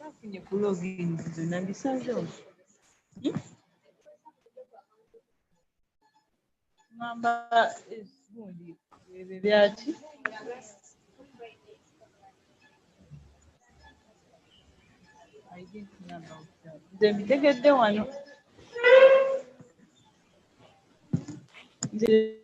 Safunye ku login zonna mbisazeewo. Ngamba gundi ebyo byaki? Nze mbitegedde wano. Nze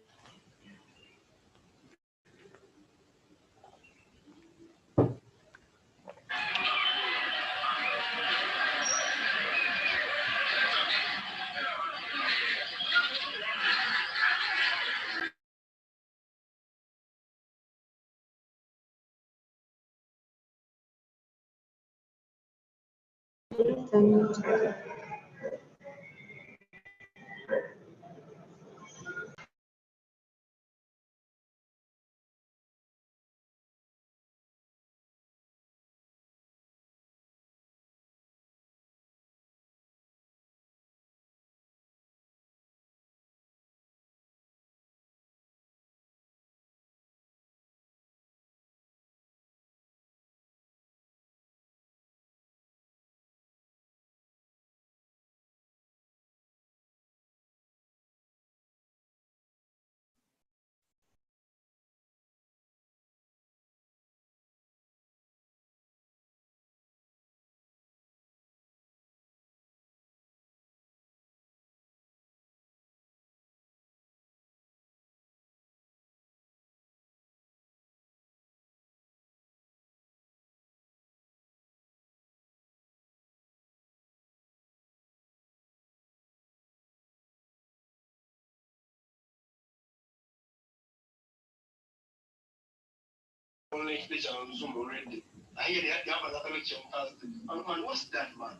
What's that, man?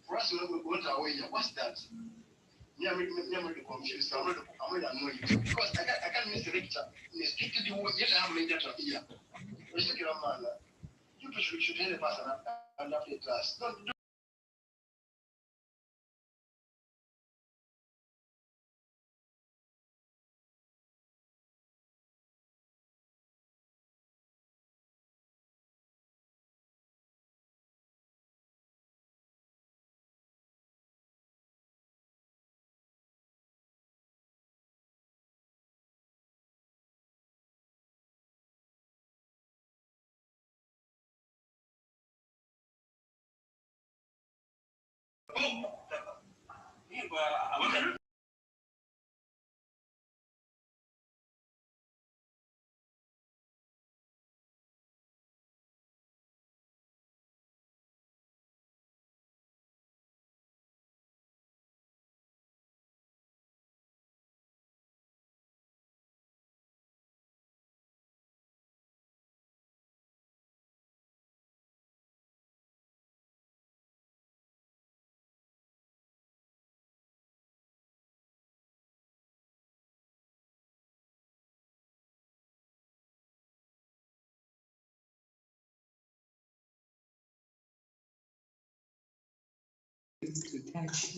For us, we go to away. What's that? Me, I'm really confused. I'm really annoyed because I can't miss the lecture. Speak to the word. Yes, I have made that here. You should help us and after class. Don't things to touch.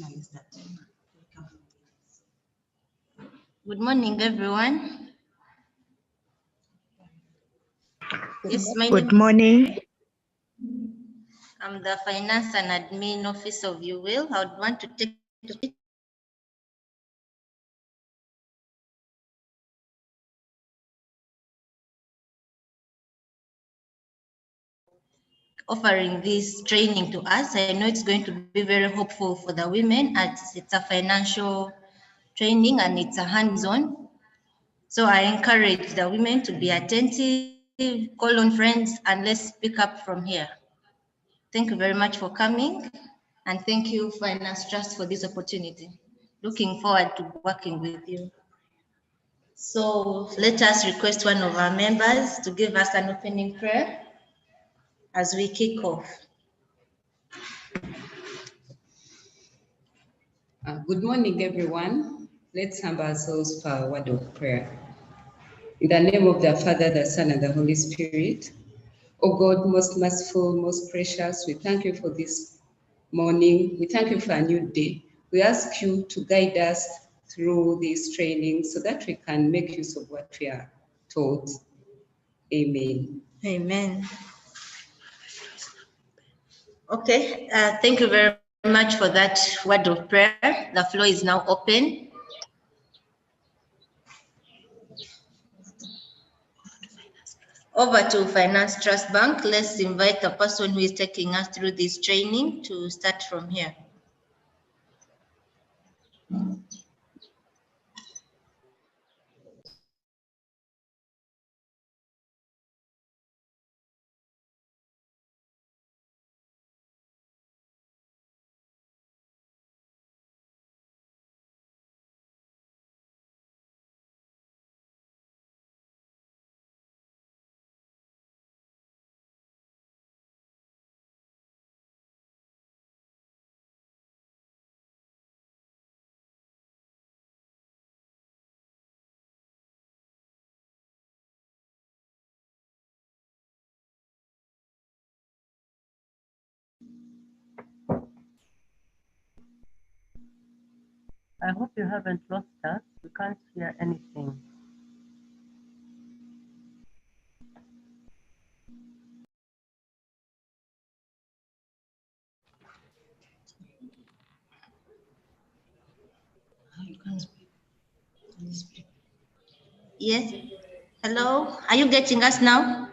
Good morning, everyone. Yes, my Good name morning. I'm the Finance and Admin Office of UWIL. I would want to take offering this training to us. I know it's going to be very helpful for the women as it's a financial training and it's a hands-on. So I encourage the women to be attentive, call on friends, and let's pick up from here. Thank you very much for coming, and thank you, Finance Trust, for this opportunity. Looking forward to working with you. So let us request one of our members to give us an opening prayer as we kick off. Good morning, everyone. Let's humble ourselves for a word of prayer. In the name of the Father, the Son, and the Holy Spirit. Oh God, most merciful, most precious, we thank you for this morning. We thank you for a new day. We ask you to guide us through this training so that we can make use of what we are taught. Amen. Amen. Okay, thank you very much for that word of prayer. The floor is now open. Over to Finance Trust Bank. Let's invite the person who is taking us through this training to start from here. I hope you haven't lost us. We can't hear anything. Yes. Hello. Are you getting us now?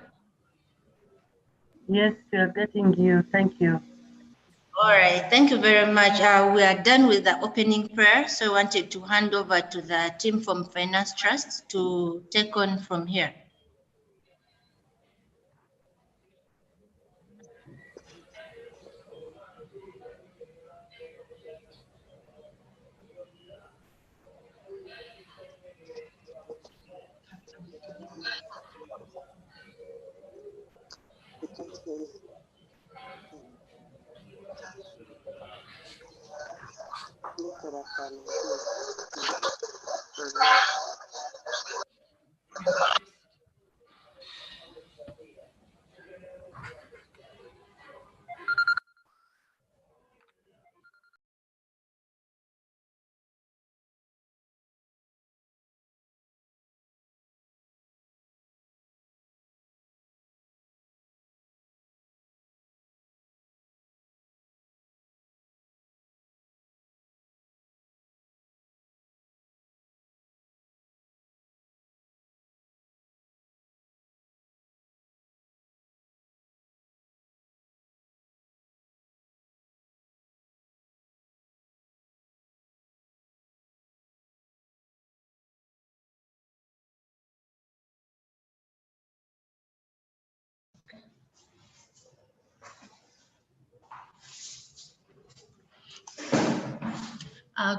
Yes, we are getting you. Thank you. All right. Thank you very much. We are done with the opening prayer. So I wanted to hand over to the team from Finance Trust to take on from here.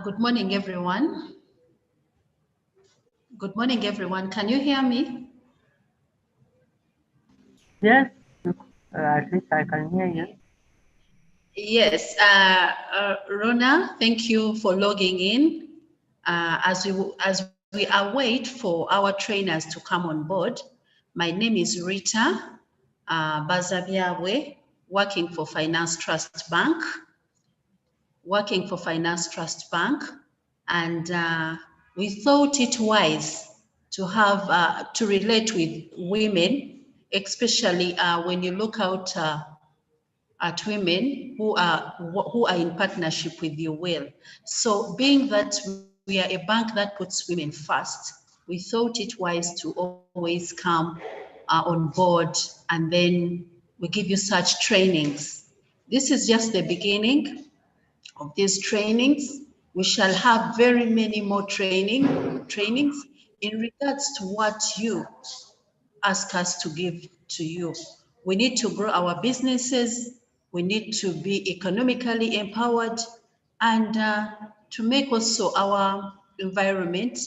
Good morning, everyone. Good morning, everyone. Can you hear me? Yes, at least I can hear you. Yes. Rona, thank you for logging in. As we await for our trainers to come on board, my name is Rita Bazabiawe, working for Finance Trust Bank. working for Finance Trust Bank, and we thought it wise to have to relate with women, especially when you look out at women who are in partnership with you well. So being that we are a bank that puts women first, we thought it wise to always come on board, and then we give you such trainings. This is just the beginning of these trainings. We shall have very many more trainings in regards to what you ask us to give to you. We need to grow our businesses. We need to be economically empowered, and to make also our environment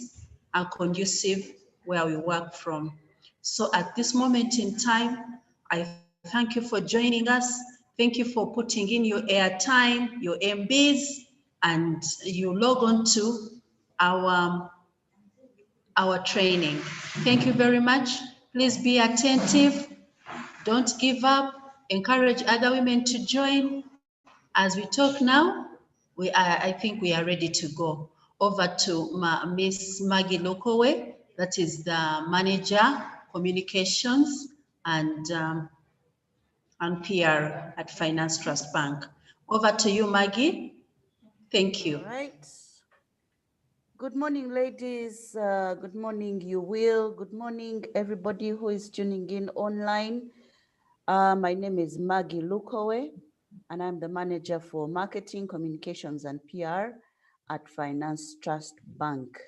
conducive where we work from. So at this moment in time, I thank you for joining us. Thank you for putting in your airtime, your MBs, and you log on to our training. Thank you very much. Please be attentive. Don't give up. Encourage other women to join. As we talk now, I think we are ready to go. Over to Miss Maggie Lokowe, that is the manager, communications and PR at Finance Trust Bank. Over to you, Maggie. Thank you. All right. Good morning, ladies. Good morning, you will. Good morning, everybody who is tuning in online. My name is Maggie Lukowe, and I'm the manager for marketing, communications, and PR at Finance Trust Bank.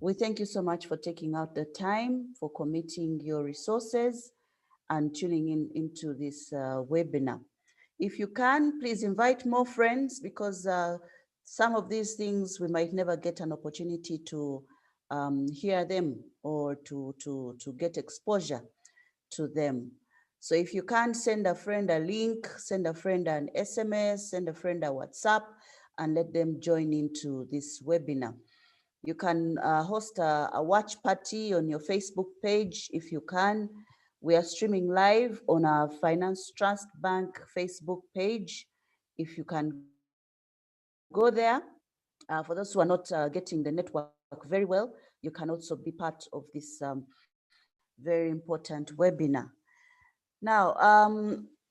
We thank you so much for taking out the time, for committing your resources, and tuning in into this webinar. If you can, please invite more friends, because some of these things we might never get an opportunity to hear them or to get exposure to them. So if you can, send a friend a link, send a friend an SMS, send a friend a WhatsApp, and let them join into this webinar. You can host a watch party on your Facebook page if you can. We are streaming live on our Finance Trust Bank Facebook page. If you can go there, for those who are not getting the network very well, you can also be part of this very important webinar. Now,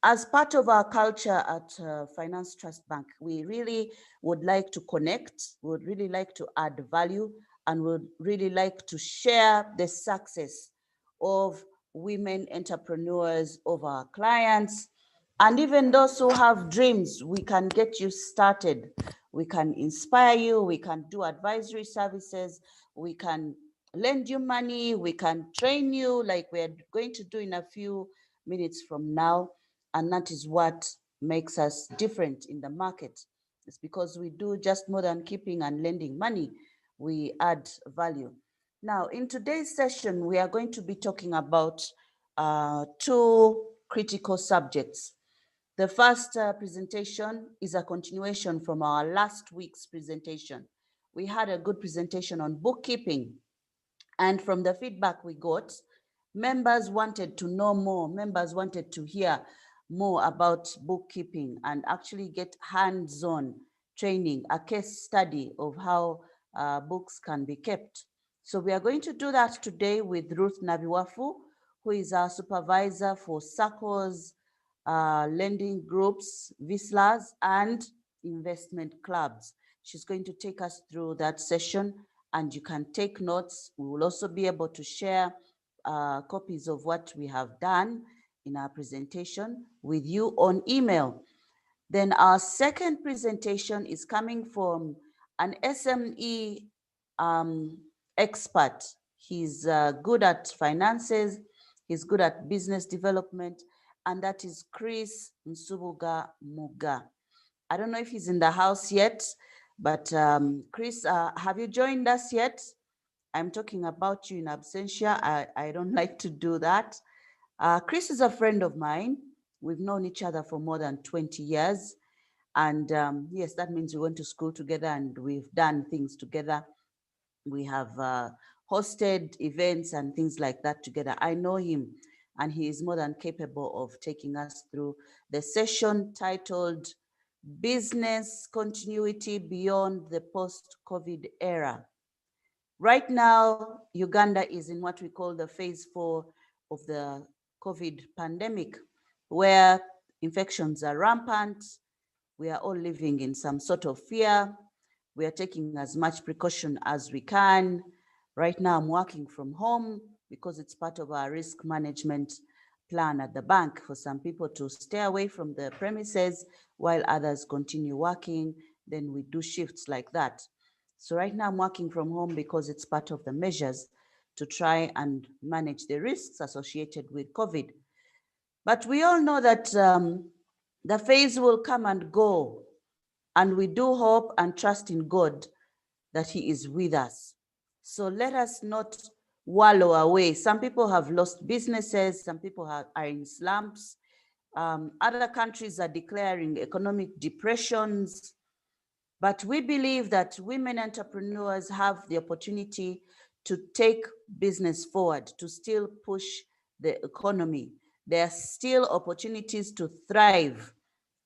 as part of our culture at Finance Trust Bank, we really would like to connect, would really like to add value, and would really like to share the success of women entrepreneurs, of our clients, and even those who have dreams. We can get you started. We can inspire you. We can do advisory services. We can lend you money. We can train you like we're going to do in a few minutes from now. And that is what makes us different in the market. It's because we do just more than keeping and lending money. We add value. Now, in today's session, we are going to be talking about two critical subjects. The first presentation is a continuation from our last week's presentation. We had a good presentation on bookkeeping, and from the feedback we got, members wanted to know more. Members wanted to hear more about bookkeeping and actually get hands-on training, a case study of how books can be kept. So we are going to do that today with Ruth Nabiwafu, who is our supervisor for SACCOs, lending groups, VISLAs, and investment clubs. She's going to take us through that session, and you can take notes. We will also be able to share copies of what we have done in our presentation with you on email. Then our second presentation is coming from an SME expert. He's good at finances, he's good at business development, and that is Chris Nsubuga Muga. I don't know if he's in the house yet, but Chris, have you joined us yet? I'm talking about you in absentia. I don't like to do that. Chris is a friend of mine. We've known each other for more than 20 years. And yes, that means we went to school together and we've done things together. We have hosted events and things like that together. I know him, and he is more than capable of taking us through the session titled business continuity beyond the post-COVID era. Right now, Uganda is in what we call the phase 4 of the COVID pandemic, where infections are rampant. We are all living in some sort of fear. We are taking as much precaution as we can. Right now, I'm working from home because it's part of our risk management plan at the bank for some people to stay away from the premises while others continue working. Then we do shifts like that. So right now I'm working from home because it's part of the measures to try and manage the risks associated with COVID. But we all know that the phase will come and go, and we do hope and trust in God that He is with us. So let us not wallow away. Some people have lost businesses, some people are in slumps. Other countries are declaring economic depressions. But we believe that women entrepreneurs have the opportunity to take business forward, to still push the economy. There are still opportunities to thrive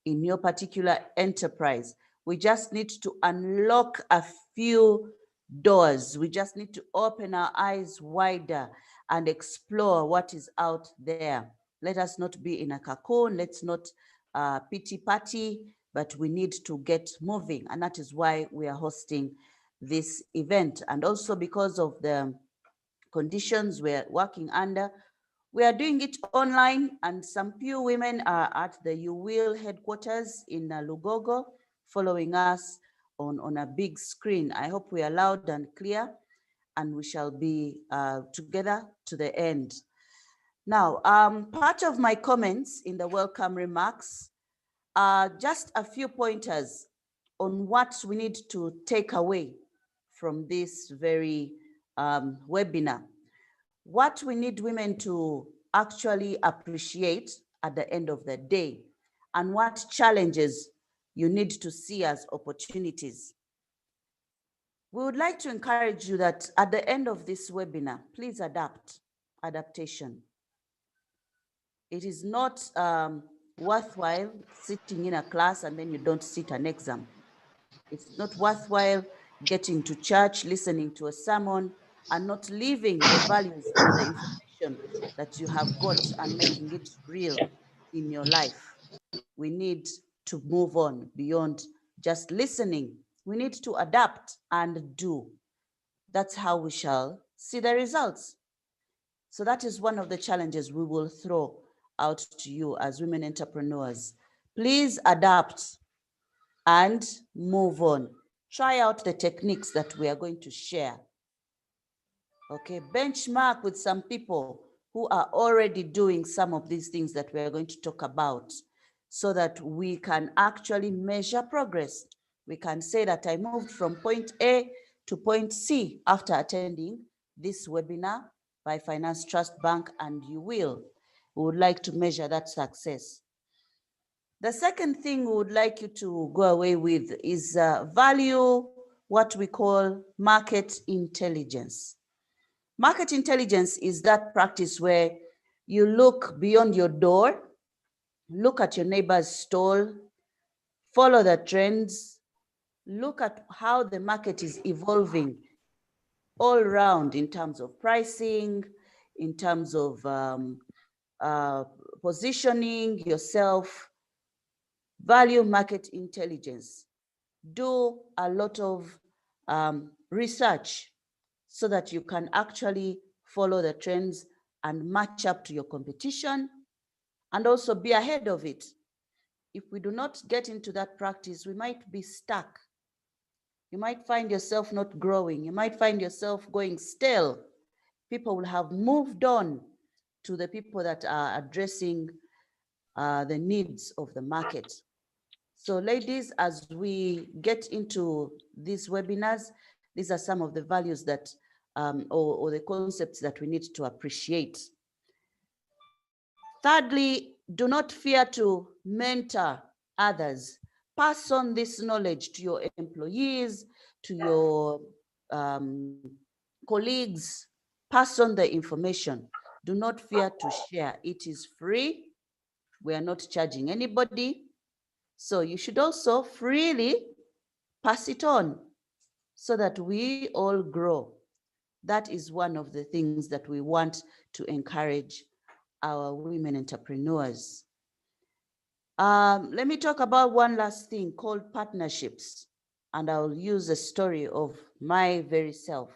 in your particular enterprise. We just need to unlock a few doors. We just need to open our eyes wider and explore what is out there. Let us not be in a cocoon. Let's not pity party, but we need to get moving. And that is why we are hosting this event. And also because of the conditions we're working under, we are doing it online, and some few women are at the You Will headquarters in Lugogo, following us on a big screen. I hope we are loud and clear, and we shall be together to the end. Now, part of my comments in the welcome remarks are just a few pointers on what we need to take away from this very webinar. What we need women to actually appreciate at the end of the day, and what challenges you need to see as opportunities. We would like to encourage you that at the end of this webinar, please adaptation. It is not worthwhile sitting in a class and then you don't sit an exam. It's not worthwhile getting to church, listening to a sermon, and not living the values of the information that you have got and making it real in your life. We need to move on beyond just listening. We need to adapt and do. That's how we shall see the results. So that is one of the challenges we will throw out to you as women entrepreneurs. Please adapt and move on. Try out the techniques that we are going to share. Okay, benchmark with some people who are already doing some of these things that we are going to talk about, so that we can actually measure progress. We can say that I moved from point A to point C after attending this webinar by Finance Trust Bank, and you will. We would like to measure that success. The second thing we would like you to go away with is value what we call market intelligence. Market intelligence is that practice where you look beyond your door, look at your neighbor's stall, follow the trends, look at how the market is evolving all around in terms of pricing, in terms of positioning yourself. Value market intelligence. Do a lot of research so that you can actually follow the trends and match up to your competition, and also be ahead of it. If we do not get into that practice, we might be stuck. You might find yourself not growing. You might find yourself going stale. People will have moved on to the people that are addressing the needs of the market. So ladies, as we get into these webinars, these are some of the values that, or the concepts that we need to appreciate. Thirdly, do not fear to mentor others. Pass on this knowledge to your employees, to your colleagues. Pass on the information. Do not fear to share. It is free. We are not charging anybody. So you should also freely pass it on so that we all grow. That is one of the things that we want to encourage our women entrepreneurs. Let me talk about one last thing called partnerships, and I'll use a story of my very self.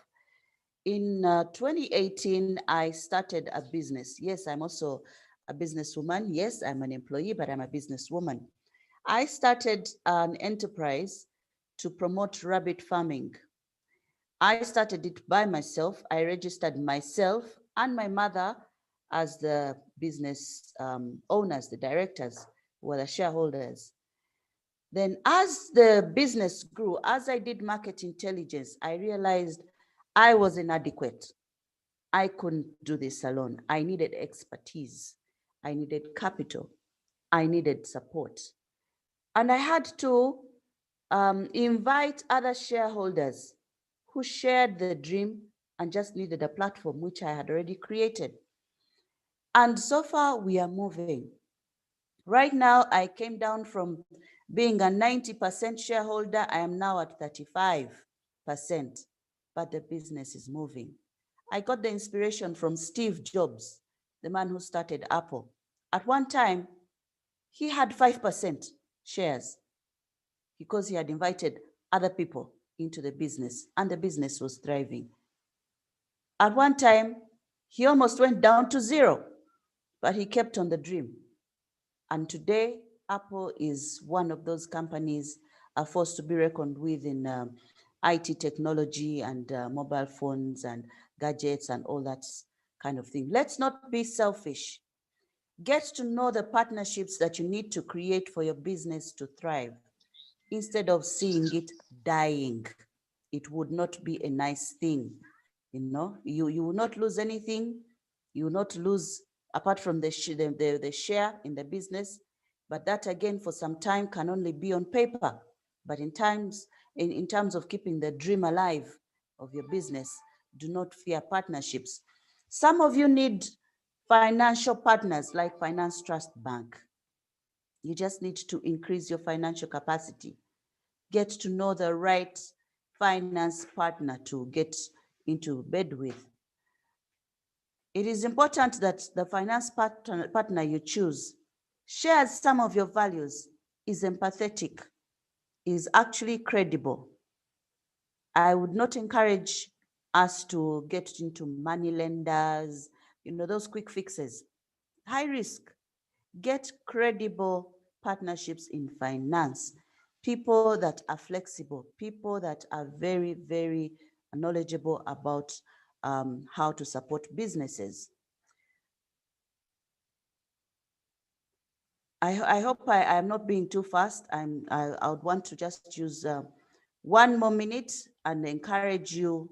In 2018, I started a business. Yes, I'm also a businesswoman. Yes, I'm an employee, but I'm a businesswoman. I started an enterprise to promote rabbit farming. I started it by myself. I registered myself and my mother as the business owners, the directors, were the shareholders. Then as the business grew, as I did market intelligence, I realized I was inadequate. I couldn't do this alone. I needed expertise. I needed capital. I needed support. And I had to invite other shareholders who shared the dream and just needed a platform which I had already created. And so far we are moving. Right now, I came down from being a 90% shareholder. I am now at 35%, but the business is moving. I got the inspiration from Steve Jobs, the man who started Apple. At one time, he had 5% shares because he had invited other people into the business and the business was thriving. At one time, he almost went down to zero, but he kept on the dream. And today, Apple is one of those companies a force to be reckoned with in IT technology and mobile phones and gadgets and all that kind of thing. Let's not be selfish. Get to know the partnerships that you need to create for your business to thrive instead of seeing it dying. It would not be a nice thing. You know, you will not lose anything. You will not lose apart from the share in the business, but that again for some time can only be on paper. But in terms of keeping the dream alive of your business, do not fear partnerships. Some of you need financial partners like Finance Trust Bank. You just need to increase your financial capacity. Get to know the right finance partner to get into bed with. It is important that the finance partner you choose shares some of your values, is empathetic, is actually credible. I would not encourage us to get into money lenders, those quick fixes. High risk. Get credible partnerships in finance. People that are flexible, people that are very, very knowledgeable about how to support businesses. I hope I am not being too fast. I would want to just use 1 more minute and encourage you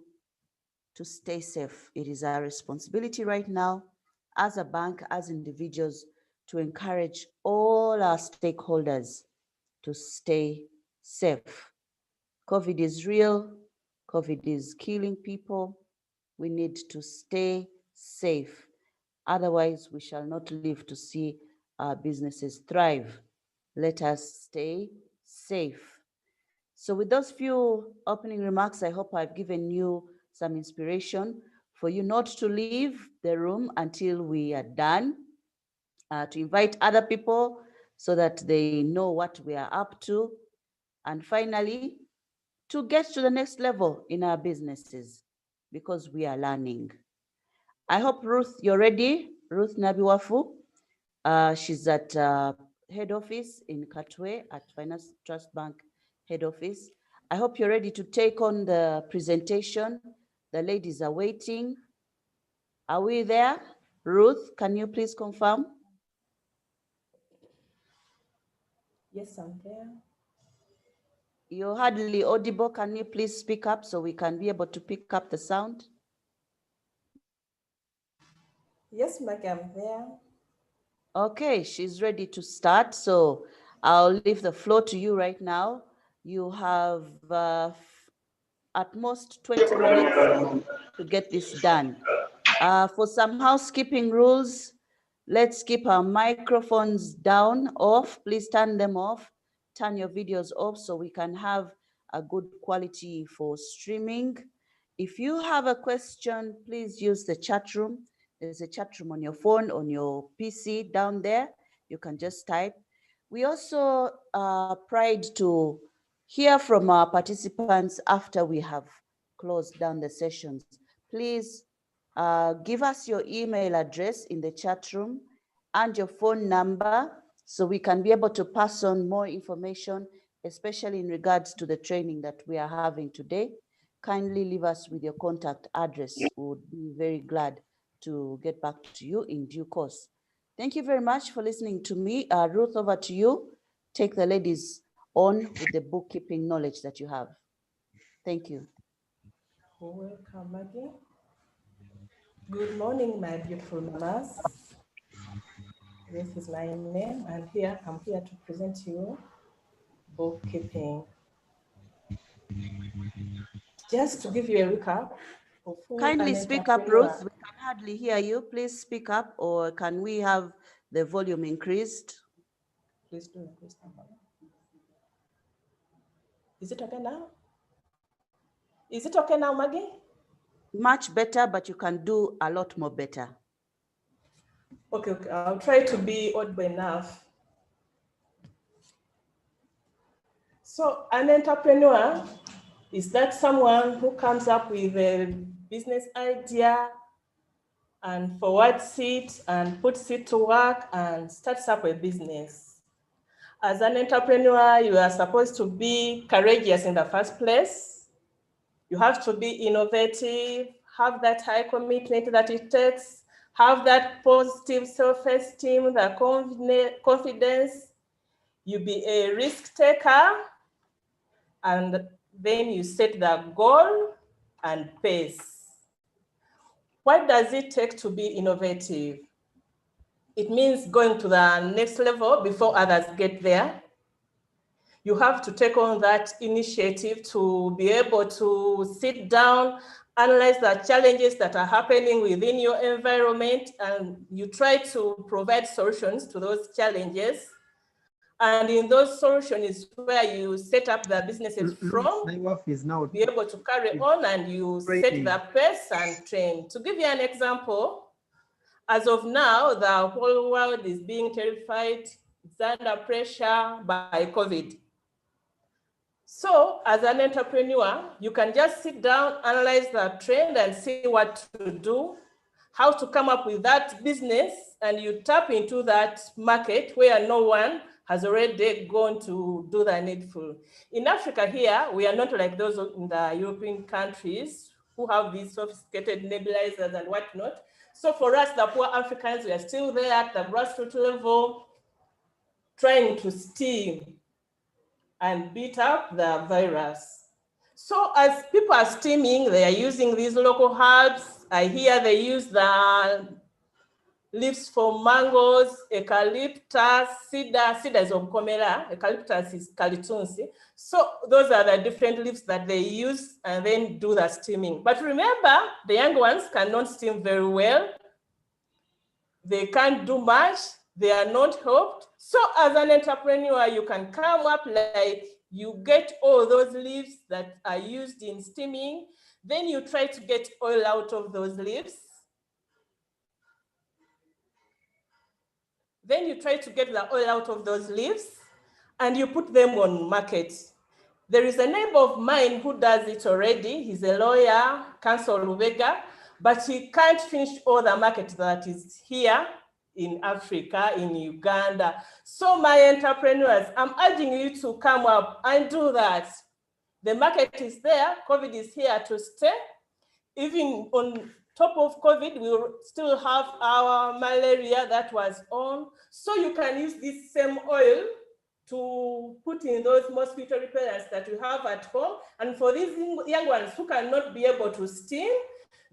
to stay safe. It is our responsibility right now as a bank, as individuals, to encourage all our stakeholders to stay safe. COVID is real. COVID is killing people. We need to stay safe. Otherwise, we shall not live to see our businesses thrive. Let us stay safe. So with those few opening remarks, I hope I've given you some inspiration for you not to leave the room until we are done, to invite other people so that they know what we are up to. And finally, to get to the next level in our businesses because we are learning. I hope, Ruth, you're ready. Ruth Nabiwafu. She's at head office in Katwe at Finance Trust Bank head office. I hope you're ready to take on the presentation. The ladies are waiting. Are we there? Ruth, can you please confirm? Yes, I'm there. You're hardly audible. Can you please speak up so we can be able to pick up the sound? Yes, Maggie, I'm there. Okay, she's ready to start. So I'll leave the floor to you right now. You have at most 20 minutes to get this done. For some housekeeping rules, let's keep our microphones down, off. Please turn them off. turn your videos off so we can have a good quality for streaming. If you have a question, please use the chat room. There's a chat room on your phone, on your PC down there. You can just type. We also pride to hear from our participants after we have closed down the sessions. Please give us your email address in the chat room and your phone number so we can be able to pass on more information, especially in regards to the training that we are having today. Kindly leave us with your contact address. We would be very glad to get back to you in due course. Thank you very much for listening to me. Ruth, over to you. Take the ladies on with the bookkeeping knowledge that you have. Thank you. Welcome, Maggie. Good morning, my beautiful mamas. This is my name, and I'm here to present you bookkeeping. Just to give you a recap of who Kindly an speak up, entrepreneur. Ruth. We can hardly hear you. Please speak up, or can we have the volume increased? Please do increase the volume. Is it okay now? Is it okay now, Maggie? Much better, but you can do a lot more better. Okay, I'll try to be audible enough. So an entrepreneur is that someone who comes up with a business idea and forwards it and puts it to work and starts up a business. As an entrepreneur, you are supposed to be courageous in the first place. You have to be innovative, have that high commitment that it takes, have that positive self-esteem, the confidence. You be a risk taker, and then you set the goal and pace. What does it take to be innovative? It means going to the next level before others get there. You have to take on that initiative to be able to sit down, analyze the challenges that are happening within your environment, and you try to provide solutions to those challenges. And in those solutions is where you set up the businesses from, be able to carry on, and you set the pace and train. To give you an example, as of now, the whole world is being terrified, it's under pressure by COVID. So as an entrepreneur, you can just sit down, analyze the trend and see what to do, how to come up with that business, and you tap into that market where no one has already gone to do the needful. In Africa here, we are not like those in the European countries who have these sophisticated nebulizers and whatnot. So for us, the poor Africans, we are still there at the grassroots level, trying to steam and beat up the virus. So as people are steaming, they are using these local herbs. I hear they use the leaves for mangoes, eucalyptus, cedar is omkomera, eucalyptus is kalitunsi. So those are the different leaves that they use and then do the steaming. But remember, the young ones cannot steam very well. They can't do much. They are not helped. So as an entrepreneur, you can come up like you get all those leaves that are used in steaming. Then you try to get oil out of those leaves. Then you try to get the oil out of those leaves and you put them on market. There is a neighbor of mine who does it already. He's a lawyer, Council Rubega, but he can't finish all the market that is here in Africa, in Uganda. So my entrepreneurs, I'm urging you to come up and do that. The market is there, COVID is here to stay. Even on top of COVID, we still have our malaria that was on. So you can use this same oil to put in those mosquito repellents that you have at home. And for these young ones who cannot be able to steam,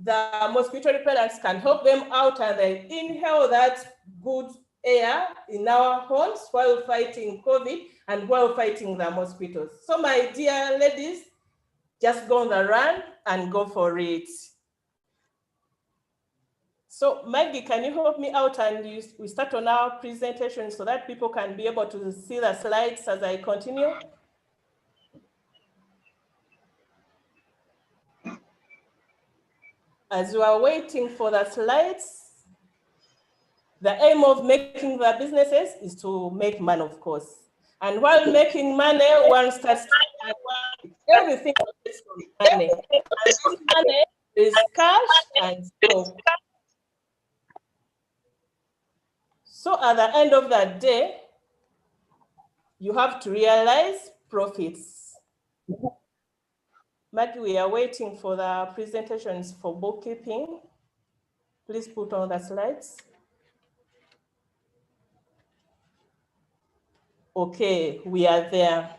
the mosquito repellents can help them out and they inhale that good air in our homes while fighting COVID and while fighting the mosquitoes. So my dear ladies, just go on the run and go for it. So Maggie, can you help me out and we start on our presentation so that people can be able to see the slides as I continue? As you are waiting for the slides, the aim of making the businesses is to make money, of course. And while making money, one starts to everything is from money. And this money is cash and stock. So at the end of the day, you have to realize profits. Maggie, we are waiting for the presentations for bookkeeping. Please put on the slides. Okay, we are there.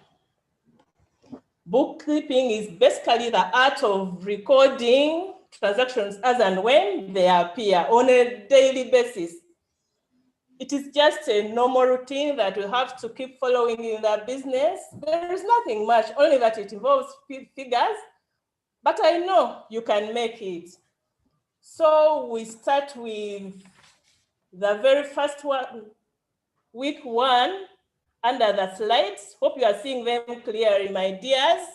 Bookkeeping is basically the art of recording transactions as and when they appear on a daily basis. It is just a normal routine that we have to keep following in the business. There is nothing much, only that it involves figures, but I know you can make it. So we start with the very first one, week one, under the slides. Hope you are seeing them clearly, my dears.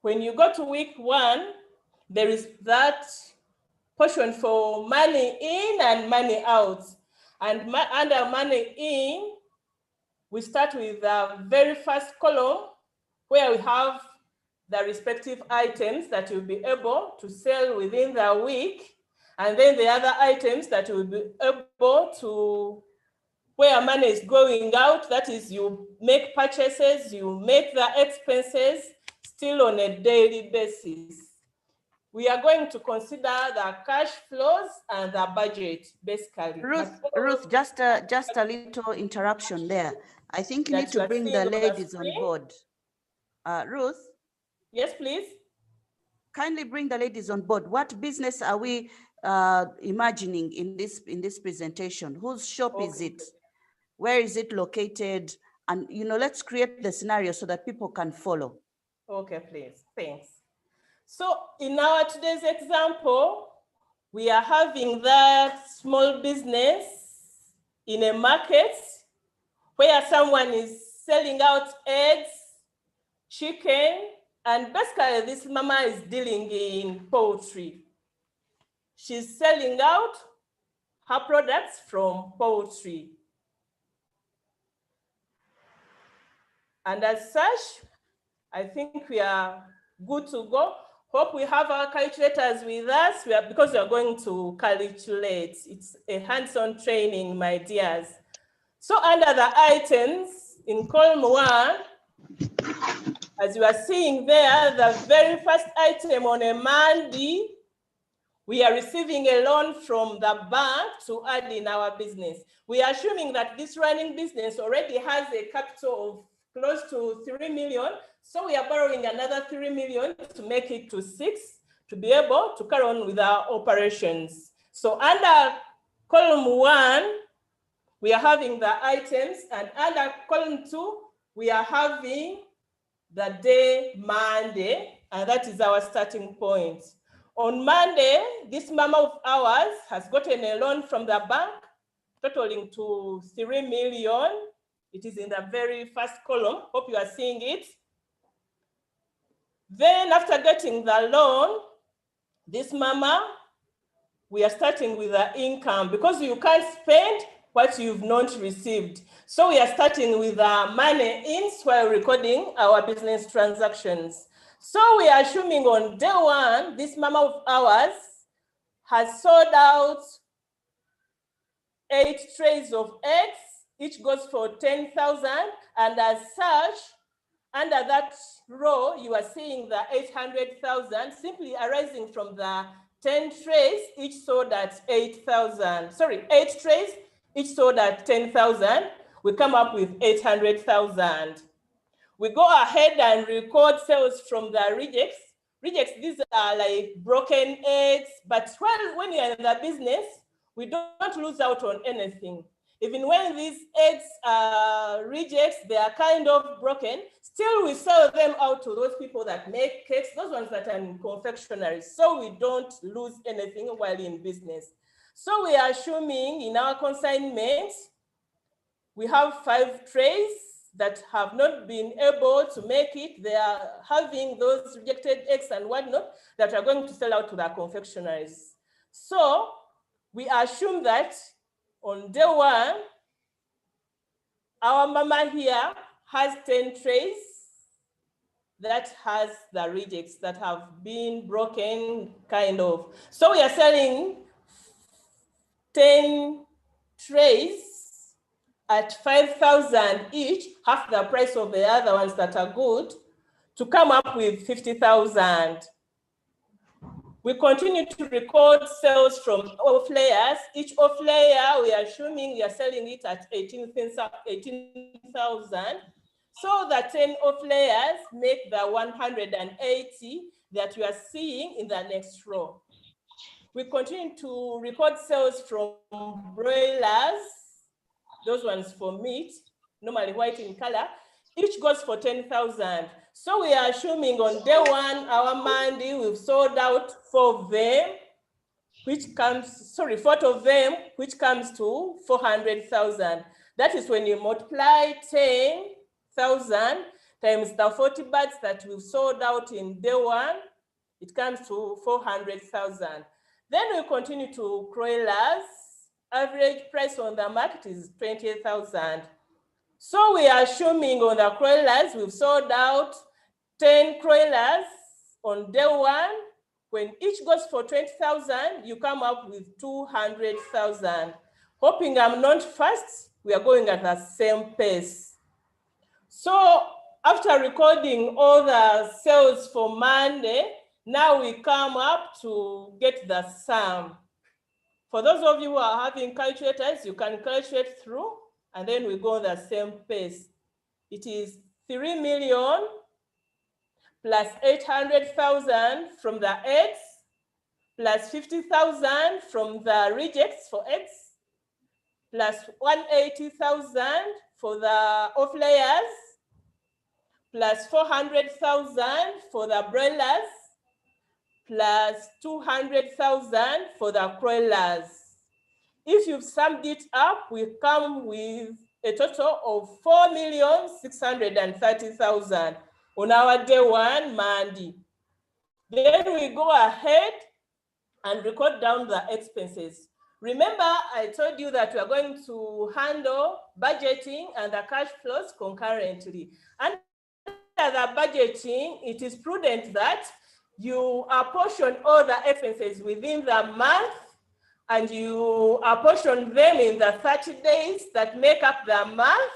When you go to week one, there is that portion for money in and money out. And under money in, we start with the very first column where we have the respective items that you'll be able to sell within the week. And then the other items that you'll be able to, where money is going out, that is you make purchases, you make the expenses still on a daily basis. We are going to consider the cash flows and the budget, basically. Ruth, just a little interruption there. I think you need to bring the ladies on board. Ruth? Yes, please. Kindly bring the ladies on board. What business are we imagining in this presentation? Whose shop is it? Where is it located? And let's create the scenario so that people can follow. Okay, please. Thanks. So in our today's example, we are having that small business in a market where someone is selling out eggs, chicken, and basically this mama is dealing in poultry. She's selling out her products from poultry. And as such, I think we are good to go. Hope we have our calculators with us because we are going to calculate. It's a hands-on training, my dears. So under the items in column one, as you are seeing there, the very first item on a Monday, we are receiving a loan from the bank to add in our business. We are assuming that this running business already has a capital of close to 3 million. So we are borrowing another 3 million to make it to 6 to be able to carry on with our operations. So under column one, we are having the items, and under column two, we are having the day Monday, and that is our starting point. On Monday, this mama of ours has gotten a loan from the bank totaling to 3 million. It is in the very first column. Hope you are seeing it. Then after getting the loan, this mama, we are starting with the income because you can't spend what you've not received. So we are starting with the money in while recording our business transactions. So we are assuming on day one, this mama of ours has sold out 8 trays of eggs, each goes for 10,000. And as such, under that row, you are seeing the 800,000 simply arising from the 10 trays, each sold at 8,000. Sorry, 8 trays, each sold at 10,000. We come up with 800,000. We go ahead and record sales from the rejects. Rejects, these are like broken eggs, but when you're in the business, we don't lose out on anything. Even when these eggs are rejects, they are kind of broken, still we sell them out to those people that make cakes, those ones that are in confectionery, so we don't lose anything while in business. So we are assuming in our consignment, we have 5 trays that have not been able to make it. They are having those rejected eggs and whatnot that are going to sell out to the confectionaries. So we assume that on day 1, our mama here has 10 trays that has the rejects that have been broken, kind of. So we are selling 10 trays at 5,000 each, half the price of the other ones that are good, to come up with 50,000. We continue to record sales from off layers. Each off layer, we are assuming we are selling it at 18,000. So the 10 off layers make the 180 that you are seeing in the next row. We continue to record sales from broilers, those ones for meat, normally white in color. Each goes for 10,000. So we are assuming on day 1, our Monday, we've sold out 4 of them, which comes, 4 of them, which comes to 400,000. That is when you multiply 10,000 times the 40 birds that we've sold out in day 1, it comes to 400,000. Then we continue to broilers. Average price on the market is 20,000. So we are assuming on the broilers, we've sold out 10 broilers on day 1. When each goes for 20,000, you come up with 200,000. Hoping I'm not fast, we are going at the same pace. So after recording all the sales for Monday, now we come up to get the sum. For those of you who are having calculators, you can calculate through, and then we go the same pace. It is 3 million plus 800,000 from the eggs, plus 50,000 from the rejects for eggs, plus 180,000 for the off layers, plus 400,000 for the broilers, plus 200,000 for the broilers. If you've summed it up, we come with a total of 4,630,000 on our day 1 Monday. Then we go ahead and record down the expenses. Remember, I told you that we are going to handle budgeting and the cash flows concurrently. Under the budgeting, it is prudent that you apportion all the expenses within the month, and you apportion them in the 30 days that make up the month,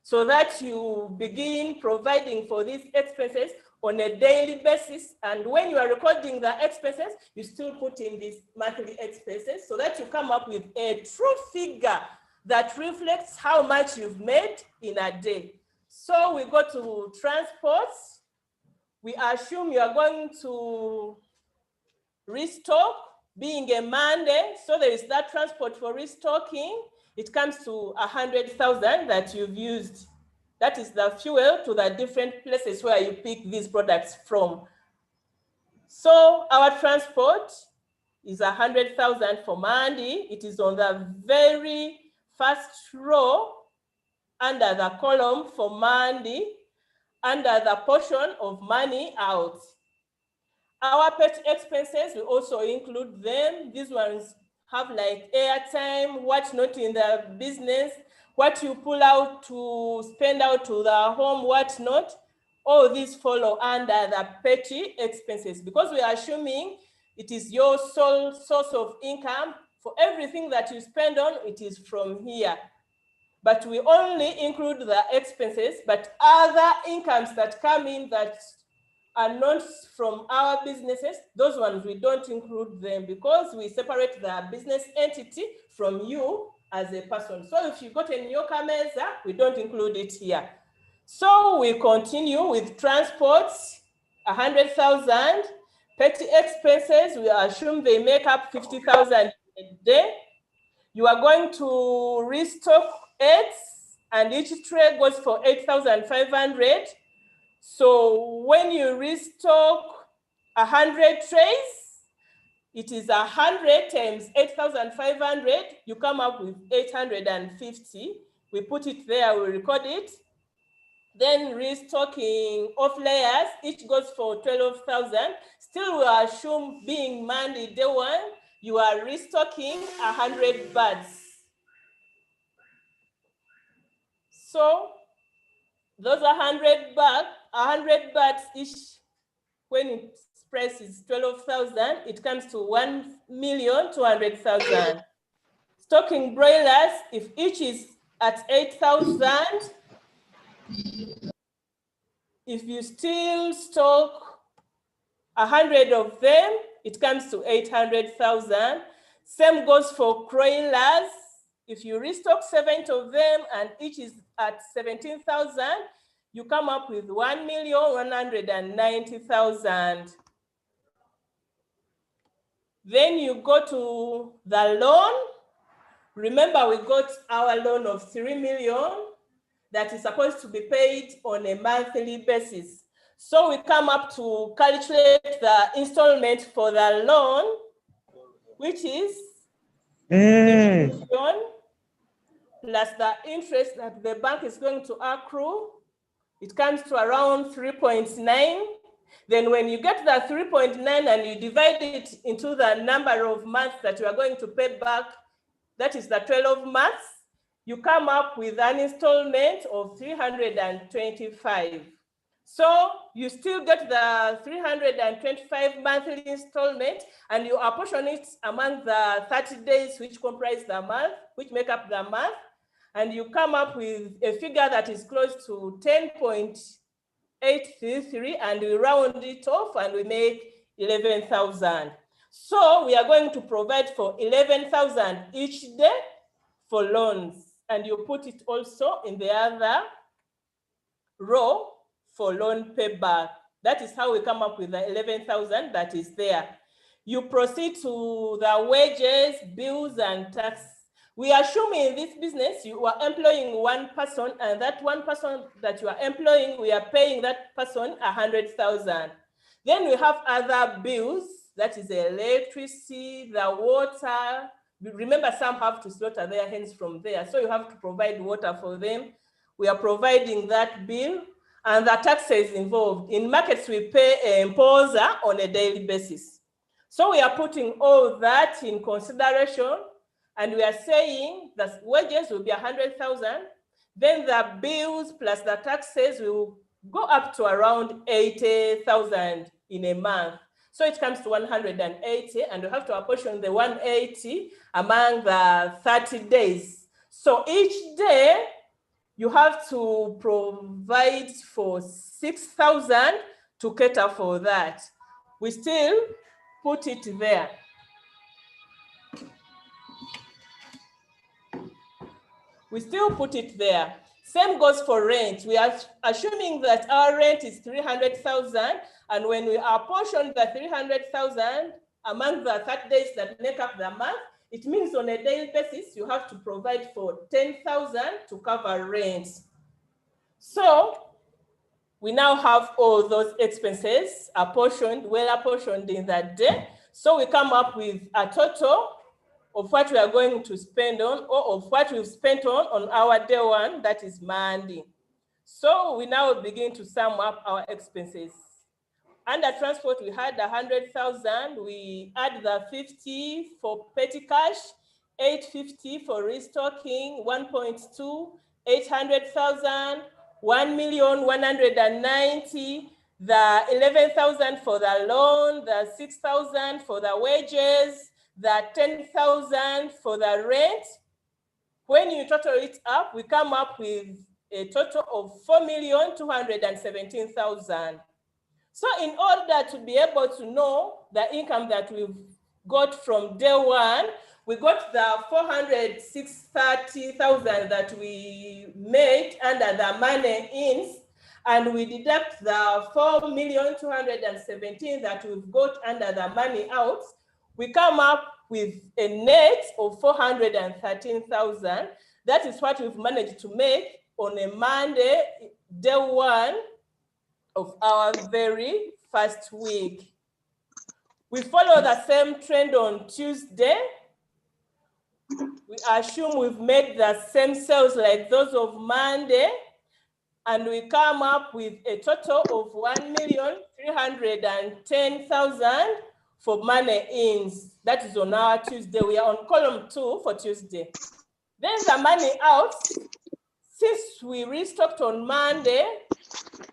so that you begin providing for these expenses on a daily basis. And when you are recording the expenses, you still put in these monthly expenses, so that you come up with a true figure that reflects how much you've made in a day. So we go to transports. We assume you are going to restock, being a Monday, so there is that transport for restocking. It comes to 100,000 that you've used. That is the fuel to the different places where you pick these products from. So our transport is 100,000 for Monday. It is on the very first row under the column for Monday, under the portion of money out. Our pet expenses, we also include them. These ones have like airtime, what's not in the business, what you pull out to spend out to the home, what not. All these follow under the petty expenses, because we are assuming it is your sole source of income. For everything that you spend on, it is from here. But we only include the expenses, but other incomes that come in that are not from our businesses, those ones we don't include them, because we separate the business entity from you as a person. So if you got a nyoka meza, we don't include it here. So we continue with transports, 100,000. Petty expenses, we assume they make up 50,000 a day. You are going to restock 8, and each tray goes for 8,500. So when you restock 100 trays, it is 100 times 8,500. You come up with 850. We put it there, we record it. Then restocking off layers, each goes for 12,000. Still, we assume being Monday day 1, you are restocking 100 birds. So those 100 birds each, when its price is 12,000, it comes to 1,200,000. Stocking broilers, if each is at 8,000, if you still stock 100 of them, it comes to 800,000. Same goes for broilers. If you restock 70 of them and each is at 17,000, you come up with 1,190,000. Then you go to the loan. Remember, we got our loan of 3 million that is supposed to be paid on a monthly basis. So we come up to calculate the installment for the loan, which is 3 million plus the interest that the bank is going to accrue. It comes to around 3.9. Then when you get the 3.9 and you divide it into the number of months that you are going to pay back, that is the 12 months, you come up with an installment of 325. So you still get the 325 monthly installment, and you apportion it among the 30 days which comprise the month, which make up the month, and you come up with a figure that is close to 10.833, and we round it off and we make 11,000. So we are going to provide for 11,000 each day for loans, and you put it also in the other row for loan payback. That is how we come up with the 11,000 that is there. You proceed to the wages, bills, and tax. We assume in this business you are employing one person, and that one person that you are employing, we are paying that person 100,000. Then we have other bills, that is the electricity, the water. Remember, some have to slaughter their hens from there, so you have to provide water for them. We are providing that bill, and the taxes involved. In markets, we pay an imposer on a daily basis. So we are putting all that in consideration, and we are saying that wages will be 100,000. Then the bills plus the taxes will go up to around 80,000 in a month. So it comes to 180, and you have to apportion the 180 among the 30 days. So each day, you have to provide for 6,000 to cater for that. We still put it there. We still put it there. Same goes for rent. We are assuming that our rent is 300,000, and when we apportion the 300,000 among the 30 days that make up the month, it means on a daily basis, you have to provide for 10,000 to cover rent. So we now have all those expenses apportioned, well apportioned in that day. So we come up with a total of what we are going to spend on, or of what we've spent on our day 1, that is Monday. So we now begin to sum up our expenses. Under transport, we had 100,000. We add the 50 for petty cash, 850 for restocking, 1.2, 800,000, 1,190,000, the 11,000 for the loan, the 6,000 for the wages, the 10,000 for the rent. When you total it up, we come up with a total of 4,217,000. So in order to be able to know the income that we've got from day 1, we got the 430,000 that we made under the money ins, and we deduct the 4,217,000 that we've got under the money outs. we come up with a net of 413,000. That is what we've managed to make on a Monday, day 1 of our very first week. We follow the same trend on Tuesday. We assume we've made the same sales like those of Monday, and we come up with a total of 1,310,000 for money ins. That is on our Tuesday. We are on column 2 for Tuesday. Then the money out, since we restocked on Monday,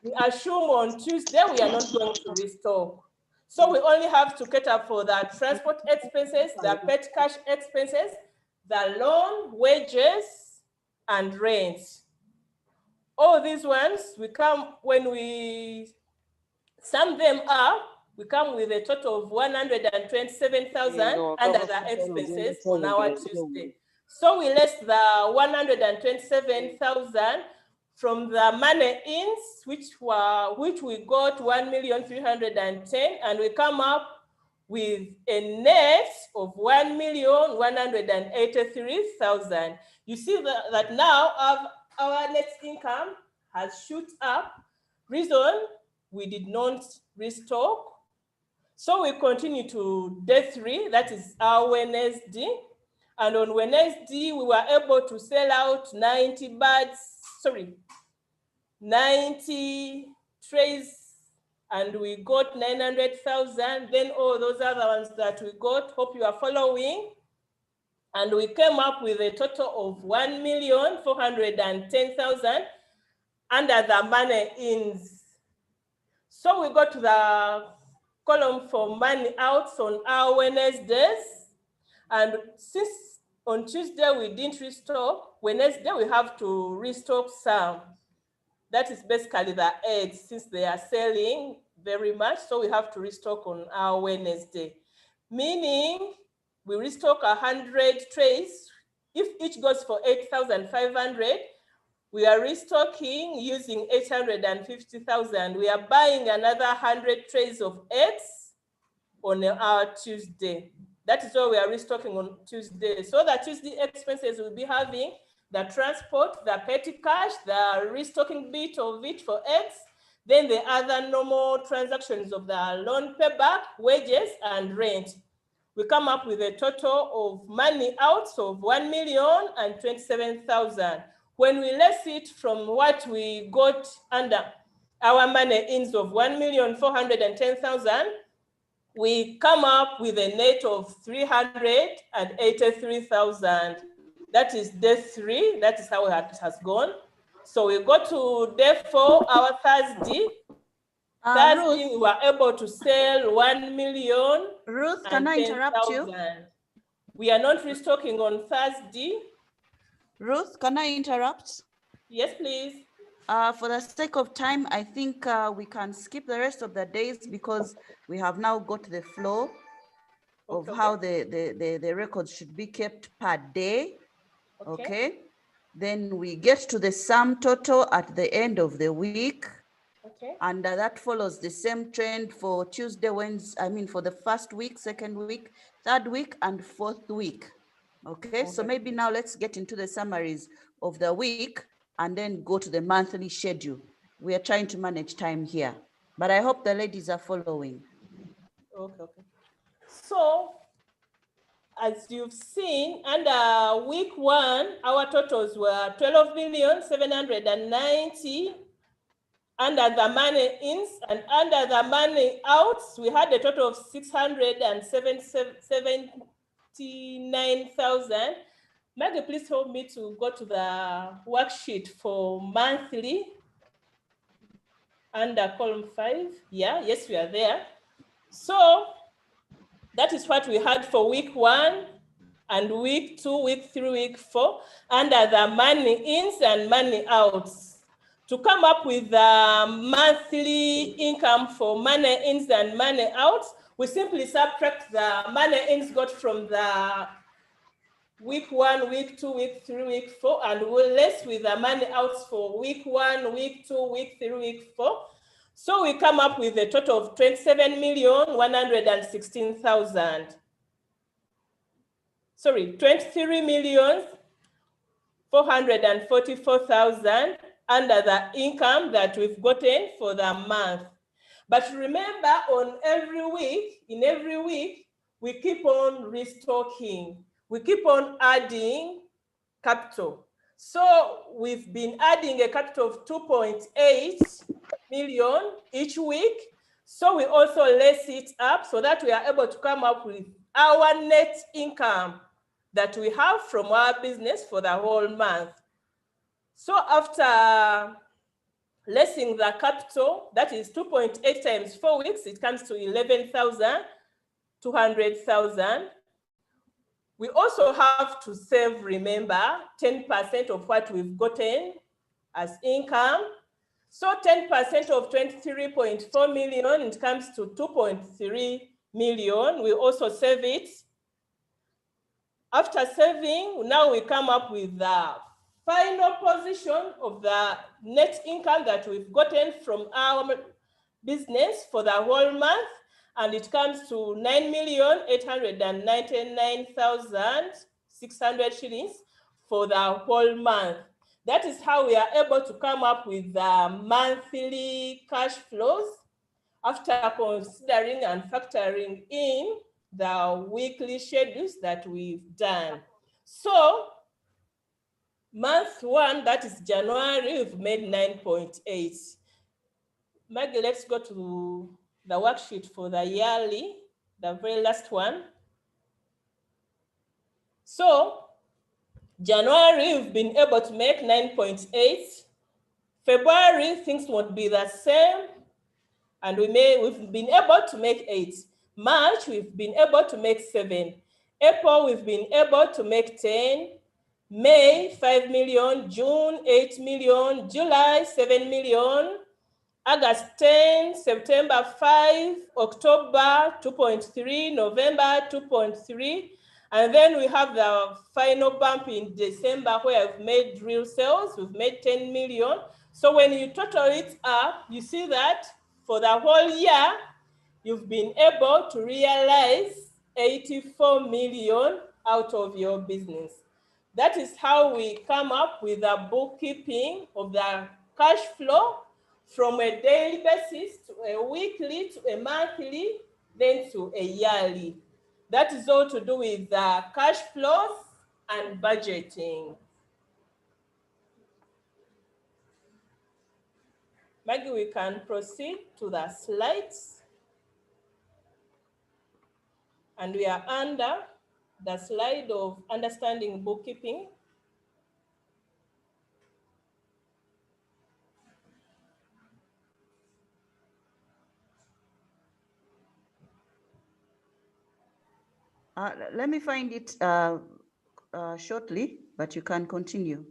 we assume on Tuesday we are not going to restock. So we only have to cater for the transport expenses, the pet cash expenses, the loan, wages, and rent. All these ones, when we sum them up, we come with a total of 127,000 under the expenses on our Tuesday. So we less the 127,000 from the money ins, which we got 1,310,000, and we come up with a net of 1,183,000. You see that now our net income has shoot up. Reason, we did not restock. So we continue to day 3, that is our Wednesday. And on Wednesday, we were able to sell out 90 trays, and we got 900,000. Then all those other ones that we got, hope you are following. And we came up with a total of 1,410,000 under the money ins. So we go to the column for money outs on our Wednesdays. And since on Tuesday we didn't restock, Wednesday we have to restock some. That is basically the eggs, since they are selling very much. So we have to restock on our Wednesday. Meaning we restock 100 trays. If each goes for 8,500, we are restocking using 850,000. We are buying another 100 trays of eggs on our Tuesday. That is why we are restocking on Tuesday. So the Tuesday expenses will be having the transport, the petty cash, the restocking bit of it for eggs, then the other normal transactions of the loan payback, wages, and rent. We come up with a total of money outs of 1,027,000. When we less it from what we got under our money ins of 1,410,000, we come up with a net of 383,000. That is day 3. That is how it has gone. So we go to day 4, our Thursday. Thursday, we were able to sell 1,000,000. Ruth, can I interrupt you? We are not restocking on Thursday. Ruth, can I interrupt? Yes, please. For the sake of time, I think we can skip the rest of the days because we have now got the flow of how the records should be kept per day. Okay. Then we get to the sum total at the end of the week. Okay. And that follows the same trend for Tuesday, Wednesday, for the first week, second week, third week, and fourth week. Okay, so maybe now let's get into the summaries of the week and then go to the monthly schedule. We are trying to manage time here, but I hope the ladies are following. Okay. So, as you've seen, under week 1, our totals were 12,790,000 under the money ins, and under the money outs, we had a total of 679,000. Maggie, please help me to go to the worksheet for monthly under column 5. Yes, we are there. So that is what we had for week 1 and week 2, week 3, week 4, under the money ins and money outs. To come up with the monthly income for money ins and money outs, we simply subtract the money ins got from the week 1, week 2, week 3, week 4, and we're less with the money outs for week 1, week 2, week 3, week 4. So we come up with a total of 27,116,000. 23,444,000 under the income that we've gotten for the month. But remember, in every week, we keep on restocking. We keep on adding capital. So we've been adding a capital of 2.8 million each week. So we also less it up so that we are able to come up with our net income that we have from our business for the whole month. So after lessing the capital, that is 2.8 times 4 weeks, it comes to 11,200,000. We also have to save, remember, 10% of what we've gotten as income. So 10% of 23.4 million, it comes to 2.3 million. We also save it. After saving, now we come up with the final position of the net income that we've gotten from our business for the whole month, and it comes to 9,899,600 shillings for the whole month. That is how we are able to come up with the monthly cash flows after considering and factoring in the weekly schedules that we've done. So month 1, that is January, we've made 9.8. Maggie, let's go to the worksheet for the yearly, the very last one. So January, we've been able to make 9.8. February, things won't be the same, and we've been able to make 8. March, we've been able to make 7. April, we've been able to make 10. May, 5 million. June, 8 million. July, 7 million. August, 10. September, 5. October, 2.3. November, 2.3. And then we have the final bump in December where I've made real sales. We've made 10 million. So when you total it up, you see that for the whole year, you've been able to realize 84 million out of your business. That is how we come up with a bookkeeping of the cash flow from a daily basis to a weekly, to a monthly, then to a yearly. That is all to do with the cash flows and budgeting. Maggie, we can proceed to the slides. And we are under the slide of understanding bookkeeping. Let me find it shortly, but you can continue.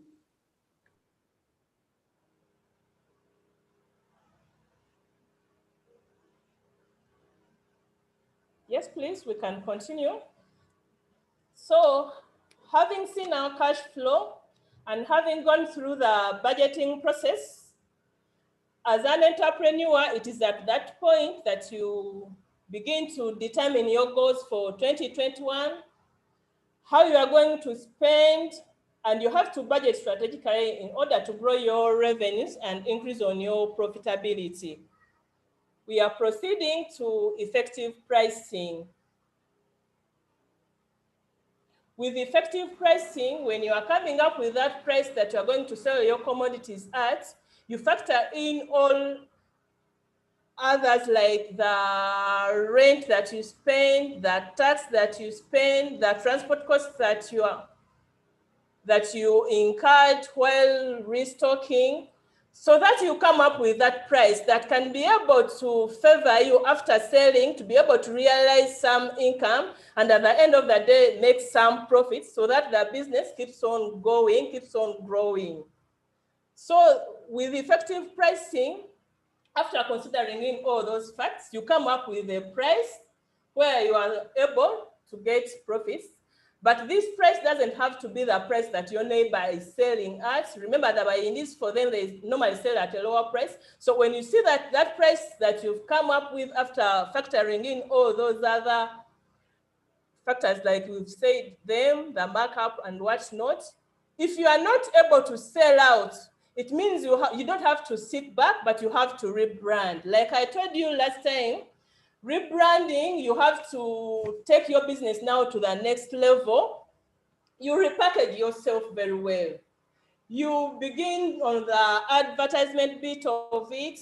Yes, please, we can continue. So having seen our cash flow and having gone through the budgeting process, as an entrepreneur, it is at that point that you begin to determine your goals for 2021, how you are going to spend, and you have to budget strategically in order to grow your revenues and increase on your profitability. We are proceeding to effective pricing. With effective pricing, when you are coming up with that price that you are going to sell your commodities at, you factor in all others like the rent that you spend, the tax that you spend, the transport costs that you incurred while restocking, so that you come up with that price that can be able to favor you after selling, to be able to realize some income, and at the end of the day, make some profits so that the business keeps on going, keeps on growing. So with effective pricing, after considering in all those facts, you come up with a price where you are able to get profits. But this price doesn't have to be the price that your neighbor is selling at. Remember that in this, for them, they normally sell at a lower price. So when you see that price that you've come up with after factoring in all those other factors like we've said, them, the markup and whatnot. If you are not able to sell out, it means you don't have to sit back, but you have to rebrand. Like I told you last time, rebranding, you have to take your business now to the next level. You repackage yourself very well. You begin on the advertisement bit of it.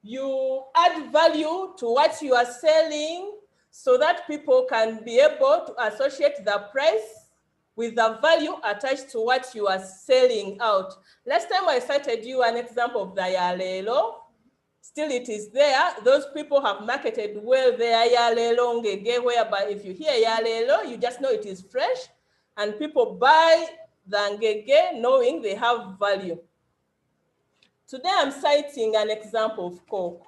You add value to what you are selling so that people can be able to associate the price with the value attached to what you are selling out. Last time I cited you an example of the Yalelo. Still it is there. Those people have marketed well their Yalelo Ngege, whereby if you hear Yalelo, you just know it is fresh, and people buy the Ngege knowing they have value. Today I'm citing an example of Coke.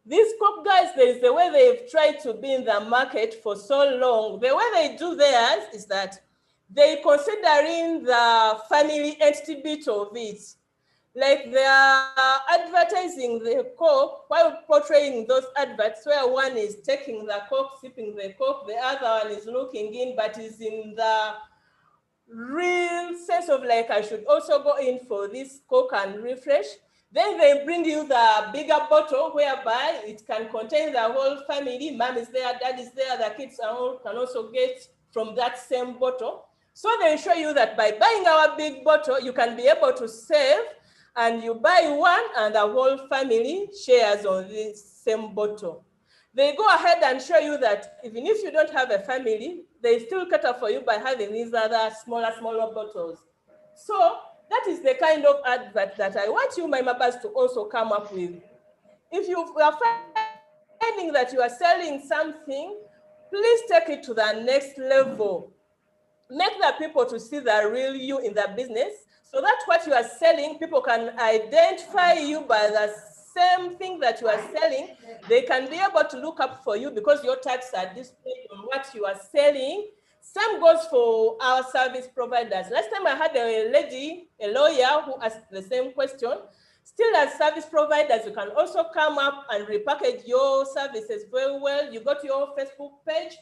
These Coke guys, there is the way they've tried to be in the market for so long. The way they do theirs is that they considering the family entity bit of it. Like they are advertising the Coke while portraying those adverts where one is taking the Coke, sipping the Coke, the other one is looking in, but is in the real sense of like, I should also go in for this Coke and refresh. Then they bring you the bigger bottle whereby it can contain the whole family. Mom is there, dad is there, the kids all can also get from that same bottle. So they show you that by buying our big bottle, you can be able to save, and you buy one and the whole family shares on this same bottle. They go ahead and show you that even if you don't have a family, they still cater for you by having these other smaller bottles. So that is the kind of advert that I want you, my members, to also come up with. If you are finding that you are selling something, please take it to the next level. Make the people to see the real you in the business, so that what you are selling, people can identify you by the same thing that you are selling. They can be able to look up for you because your tags are displayed on what you are selling. Same goes for our service providers. Last time I had a lady, a lawyer, who asked the same question. Still, as service providers, you can also come up and repackage your services very well. You go to your Facebook page,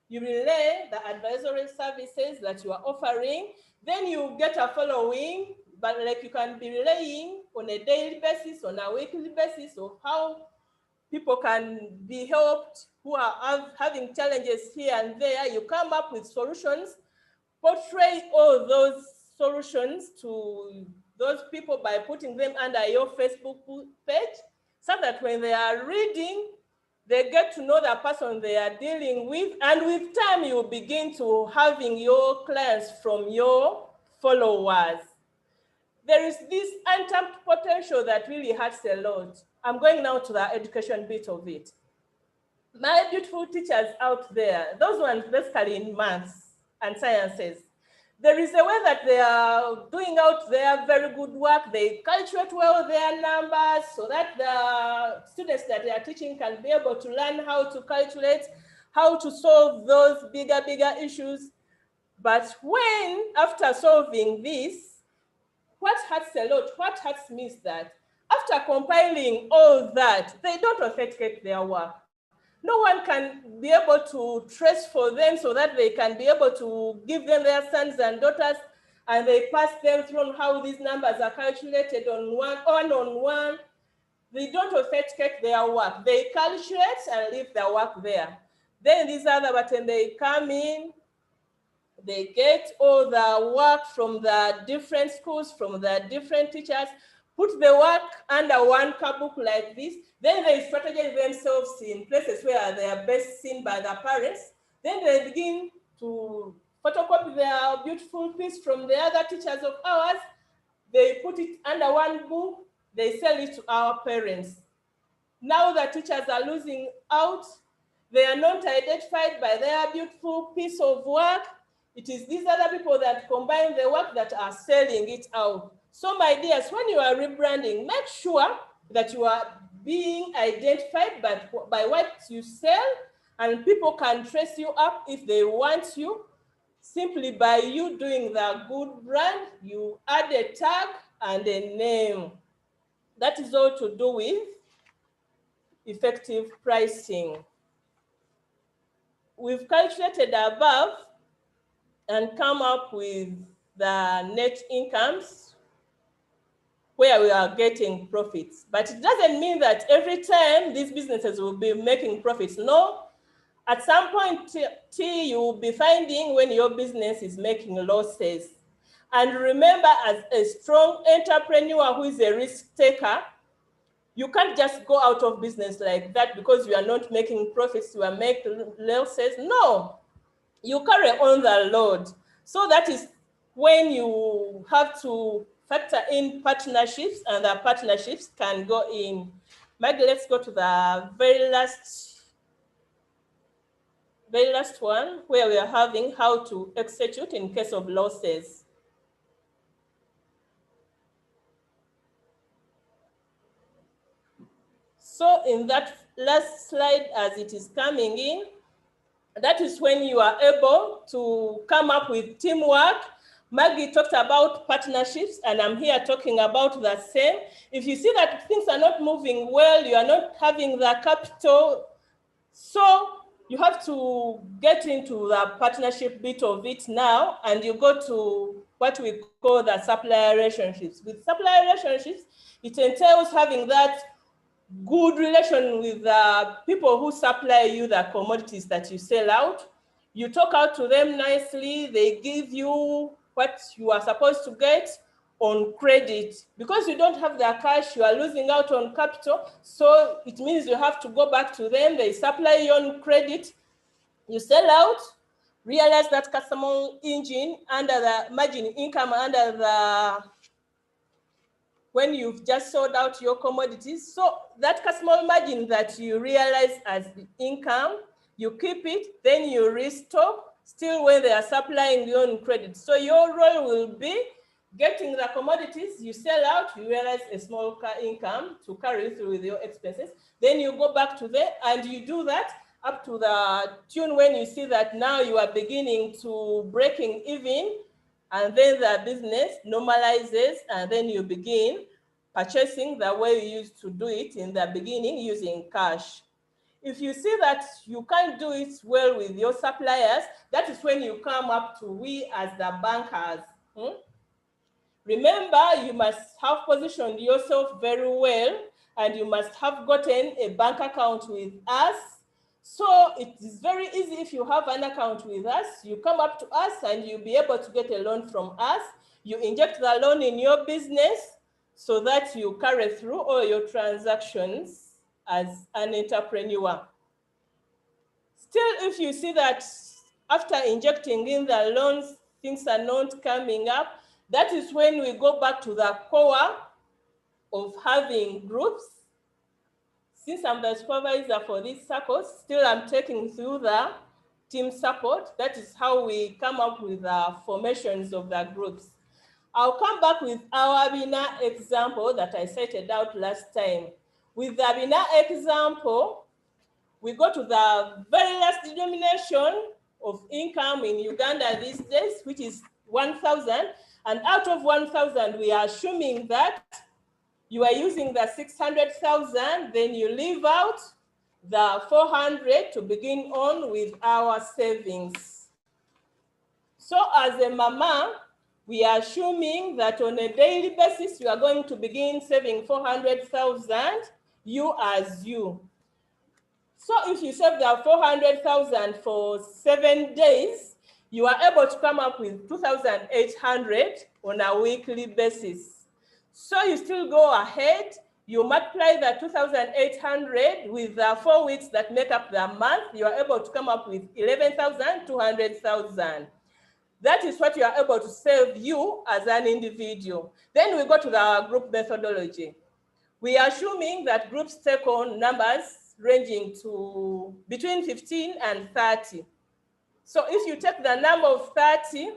you relay the advisory services that you are offering, then you get a following, but like you can be relaying on a daily basis, on a weekly basis of how people can be helped who are having challenges here and there. You come up with solutions, portray all those solutions to those people by putting them under your Facebook page, so that when they are reading, they get to know the person they are dealing with, and with time you begin to having your clients from your followers. There is this untapped potential that really hurts a lot. I'm going now to the education bit of it. My beautiful teachers out there, those ones basically in maths and sciences, there is a way that they are doing out their very good work. They calculate well their numbers so that the students that they are teaching can be able to learn how to calculate, how to solve those bigger issues. But when, after solving this, what hurts a lot, what hurts me is that after compiling all that, they don't authenticate their work. No one can be able to trace for them so that they can be able to give them their sons and daughters, and they pass them through how these numbers are calculated on one. They don't authenticate their work. They calculate and leave their work there. Then these other button, they come in, they get all the work from the different schools, from the different teachers, put the work under one book like this. Then they strategize themselves in places where they are best seen by the parents. Then they begin to photocopy their beautiful piece from the other teachers of ours. They put it under one book. They sell it to our parents. Now the teachers are losing out. They are not identified by their beautiful piece of work. It is these other people that combine the work that are selling it out. So my dears, when you are rebranding, make sure that you are being identified by what you sell, and people can trace you up if they want you. Simply by you doing the good brand, you add a tag and a name. That is all to do with effective pricing. we've calculated above and come up with the net incomes where we are getting profits. But it doesn't mean that every time these businesses will be making profits. No, at some point, you will be finding when your business is making losses. And remember, as a strong entrepreneur who is a risk taker, you can't just go out of business like that because you are not making profits, you are making losses. No, you carry on the load. So that is when you have to factor in partnerships, and the partnerships can go in. Maggie, let's go to the very last one where we are having how to execute in case of losses. So in that last slide, as it is coming in, that is when you are able to come up with teamwork. Maggie talked about partnerships, and I'm here talking about the same. If you see that things are not moving well, you are not having the capital, so you have to get into the partnership bit of it now, and you go to what we call the supplier relationships. With supplier relationships, it entails having that good relation with the people who supply you the commodities that you sell out. You talk out to them nicely, they give you what you are supposed to get on credit. Because you don't have the cash, you are losing out on capital, so it means you have to go back to them, they supply you on credit, you sell out, realize that customer engine under the margin income under the when you've just sold out your commodities. So that customer margin that you realize as the income, you keep it, then you restock, still when they are supplying you on credit. So your role will be getting the commodities, you sell out, you realize a small income to carry through with your expenses. Then you go back to there and you do that up to the tune when you see that now you are beginning to breaking even, and then the business normalizes, and then you begin purchasing the way you used to do it in the beginning using cash. If you see that you can't do it well with your suppliers, that is when you come up to we as the bankers. Remember, you must have positioned yourself very well, and you must have gotten a bank account with us. So it is very easy. If you have an account with us, you come up to us and you'll be able to get a loan from us. You inject the loan in your business so that you carry through all your transactions as an entrepreneur. Still, if you see that after injecting in the loans, things are not coming up, that is when we go back to the core of having groups. Since I'm the supervisor for these circles, still I'm taking through the team support. That is how we come up with the formations of the groups. I'll come back with our Bina example that I cited out last time. With the Bina example, we go to the very last denomination of income in Uganda these days, which is 1,000. And out of 1,000, we are assuming that you are using the 600,000, then you leave out the 400 to begin on with our savings. So as a mama, we are assuming that on a daily basis, you are going to begin saving 400,000, you as you. So if you save the 400,000 for 7 days, you are able to come up with 2,800 on a weekly basis. So you still go ahead, you multiply the 2,800 with the 4 weeks that make up the month, you are able to come up with 11,000, 200,000. That is what you are able to save you as an individual. Then we go to the group methodology. We are assuming that groups take on numbers ranging to between 15 and 30. So if you take the number of 30,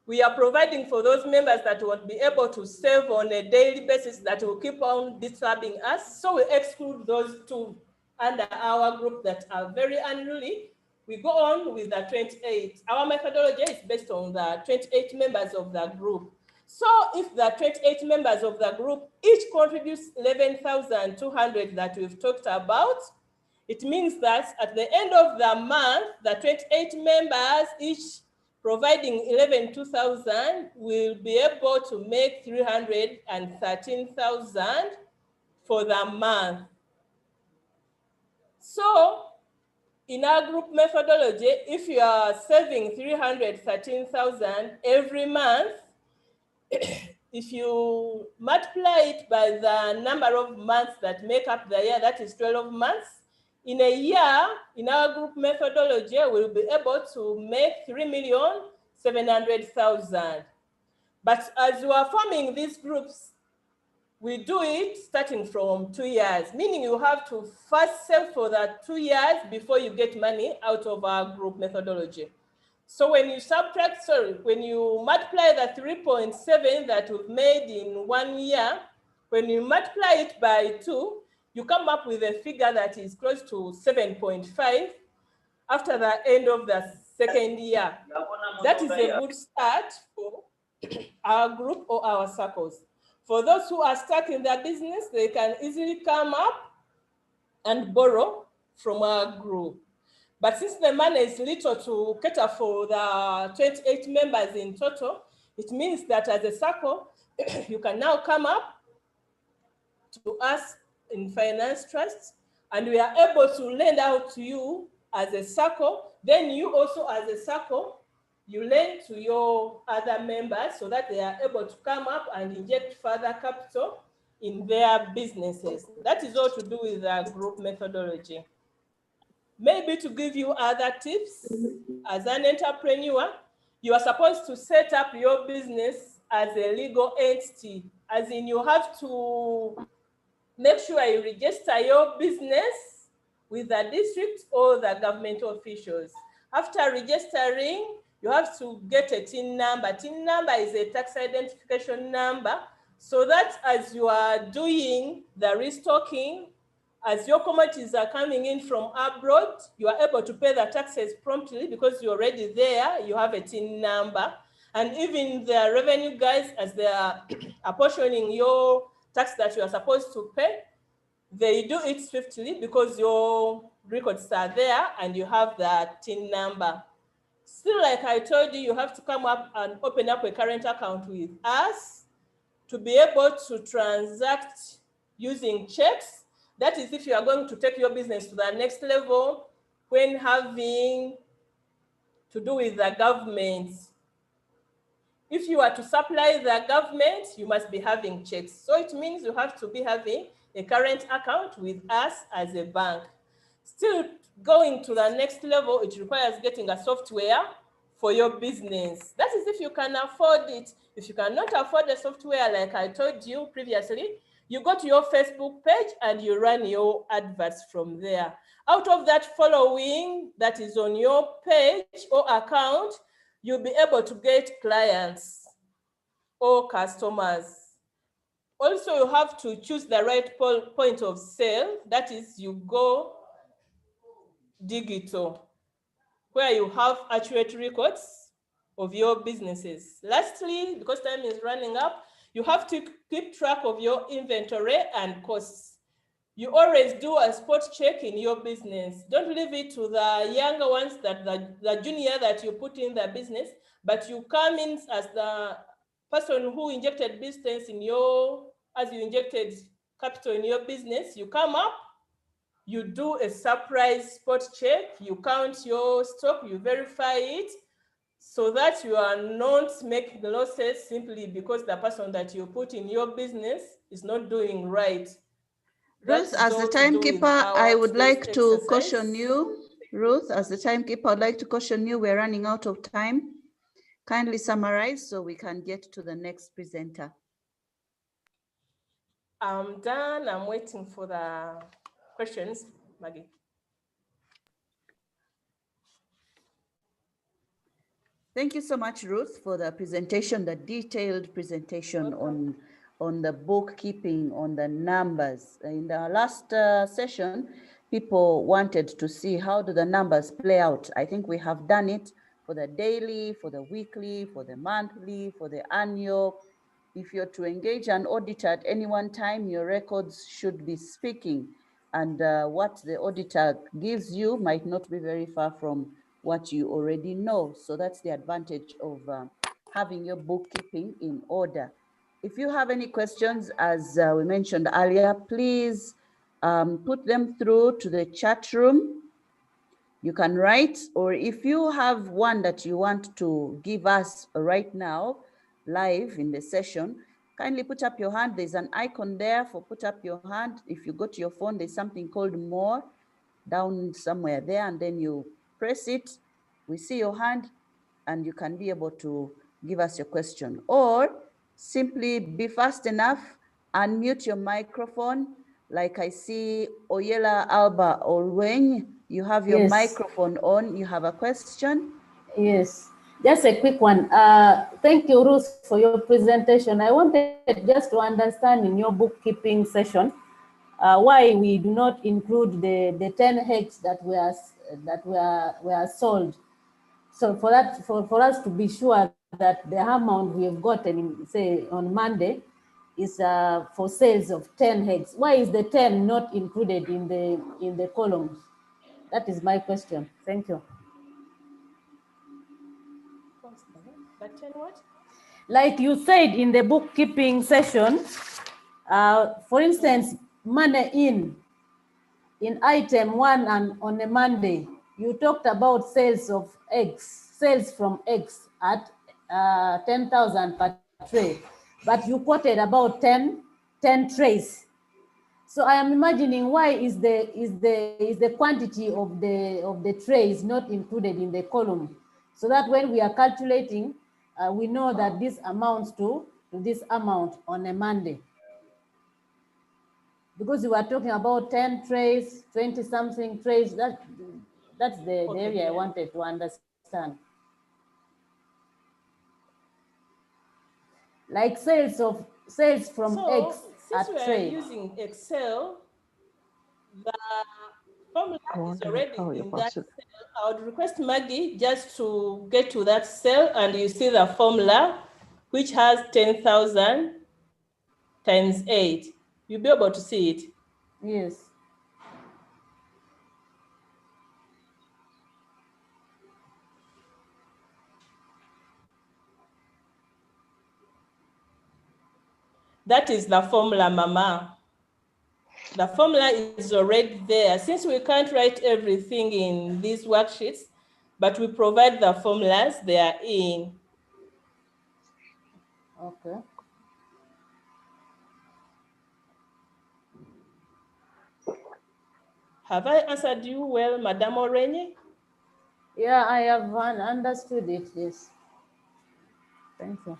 we are providing for those members that won't be able to save on a daily basis that will keep on disturbing us. So we exclude those two under our group that are very unruly. We go on with the 28. Our methodology is based on the 28 members of the group. So if the 28 members of the group each contributes 11,200 that we've talked about, It means that at the end of the month, the 28 members, each providing 11,200, will be able to make 313,000 for the month. So in our group methodology, if you are saving 313,000 every month, if you multiply it by the number of months that make up the year, that is 12 months, in a year, in our group methodology, we'll be able to make 3,700,000. But as you are forming these groups, we do it starting from 2 years, meaning you have to first save for that 2 years before you get money out of our group methodology. So when you subtract, when you multiply the 3.7 that we've made in 1 year, when you multiply it by 2, you come up with a figure that is close to 7.5 after the end of the second year. That is a good start for our group or our circles. For those who are stuck in their business, they can easily come up and borrow from our group. But since the money is little to cater for the 28 members in total, it means that as a circle, you can now come up to us in finance trusts, and we are able to lend out to you as a circle. Then you also as a circle, you lend to your other members so that they are able to come up and inject further capital in their businesses. That is all to do with our group methodology. Maybe to give you other tips, as an entrepreneur, you are supposed to set up your business as a legal entity, as in you have to make sure you register your business with the district or the government officials. After registering, you have to get a TIN number. TIN number is a tax identification number, so that as you are doing the restocking, as your commodities are coming in from abroad, you are able to pay the taxes promptly because you're already there, you have a TIN number. And even the revenue guys, as they are apportioning your tax that you are supposed to pay, they do it swiftly because your records are there and you have the TIN number. Still, like I told you, you have to come up and open up a current account with us to be able to transact using checks. That is if you are going to take your business to the next level when having to do with the government. If you are to supply the government, you must be having checks. So it means you have to be having a current account with us as a bank. Still going to the next level, it requires getting a software for your business. That is if you can afford it. If you cannot afford the software, like I told you previously, you go to your Facebook page and you run your adverts from there. Out of that following that is on your page or account, you'll be able to get clients or customers. Also, you have to choose the right point of sale. That is, you go digital, where you have accurate records of your businesses. Lastly, because time is running up, you have to keep track of your inventory and costs. You always do a spot check in your business. Don't leave it to the younger ones, that the junior that you put in the business, but you come in as the person who injected business in your, as you injected capital in your business, you come up, you do a surprise spot check, you count your stock, you verify it, so that you are not making losses simply because the person that you put in your business is not doing right. Ruth, as the timekeeper, I would like to caution you. Ruth, as the timekeeper, I'd like to caution you, we're running out of time. Kindly summarize so we can get to the next presenter. I'm done. I'm waiting for the questions, Maggie. Thank you so much, Ruth, for the presentation, the detailed presentation on the bookkeeping, on the numbers. In the last session, people wanted to see how do the numbers play out. I think we have done it for the daily, for the weekly, for the monthly, for the annual. If you're to engage an auditor at any one time, your records should be speaking. and what the auditor gives you might not be very far from what you already know. So that's the advantage of having your bookkeeping in order. If you have any questions, as we mentioned earlier, please put them through to the chat room. You can write, or if you have one that you want to give us right now, live in the session, kindly put up your hand. There's an icon there for put up your hand. If you go to your phone, there's something called more down somewhere there, and then you press it. We see your hand, and you can be able to give us your question. Or simply be fast enough, unmute your microphone. Like I see Oyela Alba Olweny, you have your microphone on. You have a question? Yes, just a quick one. Thank you, Ruth, for your presentation. I wanted just to understand in your bookkeeping session why we do not include the 10 eggs that were sold. So for that, for us to be sure that the amount we have gotten, say on Monday, is for sales of 10 eggs. Why is the 10 not included in the columns? That is my question. Thank you. But 10 what? Like you said in the bookkeeping session, for instance, money in item 1 and on a Monday, you talked about sales of eggs, sales from eggs at 10,000 per tray, but you quoted about 10 trays. So I am imagining why is the quantity of the trays not included in the column, so that when we are calculating, we know that this amounts to this amount on a Monday. Because you are talking about 10 trays, 20 something trays, that's the area I wanted to understand. Like sales from eggs since at we are tray. using Excel, the formula is already in that cell. I would request Maggie just to get to that cell, and you see the formula, which has 10,000 times 8. You'll be able to see it. Yes. That is the formula, Mama. The formula is already there. Since we can't write everything in these worksheets, but we provide the formulas, they are in. Okay. Have I answered you well, Madame Orene? Yeah, I have understood it, yes. Thank you.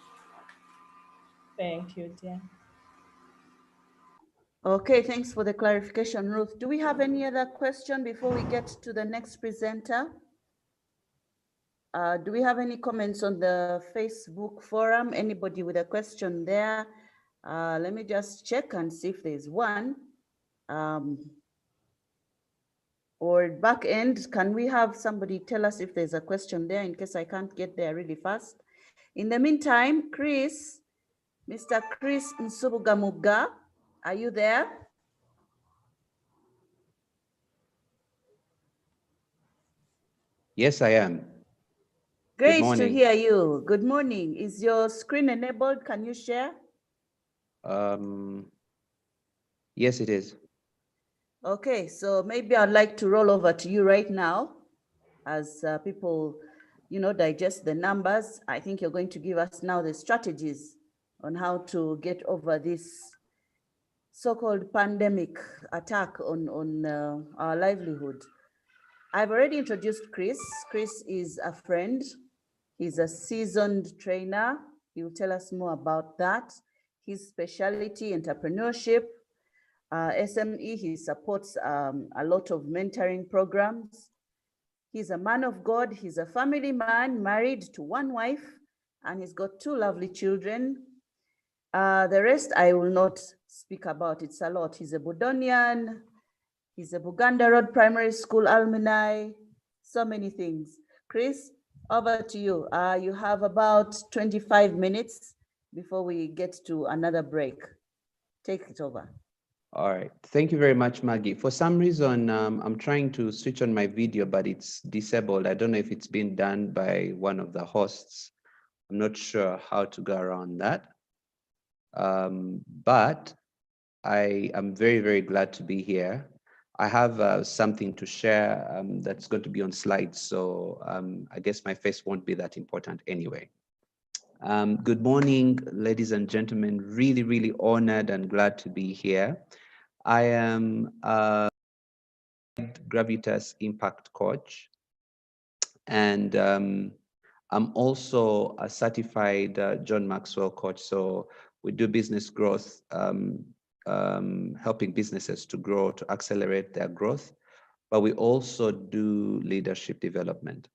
Thank you, dear. Okay, thanks for the clarification, Ruth. Do we have any other question before we get to the next presenter? Do we have any comments on the Facebook forum? Anybody with a question there? Let me just check and see if there's one. Or back end, can we have somebody tell us if there's a question there in case I can't get there really fast? In the meantime, Chris, Mr. Chris Nsubugamuga, are you there? Yes, I am. Great to hear you. Good morning. Is your screen enabled? Can you share? Yes, it is. Okay, so maybe I'd like to roll over to you right now as people, digest the numbers. I think you're going to give us now the strategies on how to get over this so-called pandemic attack on our livelihood. I've already introduced Chris. Chris is a friend. He's a seasoned trainer. He will tell us more about that. His specialty, entrepreneurship, SME. He supports a lot of mentoring programs. He's a man of God. He's a family man, married to one wife, and he's got 2 lovely children. The rest I will not speak about. It's a lot. He's a Budonian. He's a Buganda Road Primary School alumni. So many things. Chris, over to you. You have about 25 minutes before we get to another break. Take it over. All right. Thank you very much, Maggie. For some reason, I'm trying to switch on my video, but it's disabled. I don't know if it's been done by one of the hosts. I'm not sure how to go around that. But I am very, very glad to be here. I have something to share that's going to be on slides. So I guess my face won't be that important anyway. Good morning, ladies and gentlemen. Really, really honored and glad to be here. I am a Gravitas Impact Coach, and I'm also a certified John Maxwell coach. So we do business growth, helping businesses to grow, to accelerate their growth, but we also do leadership development.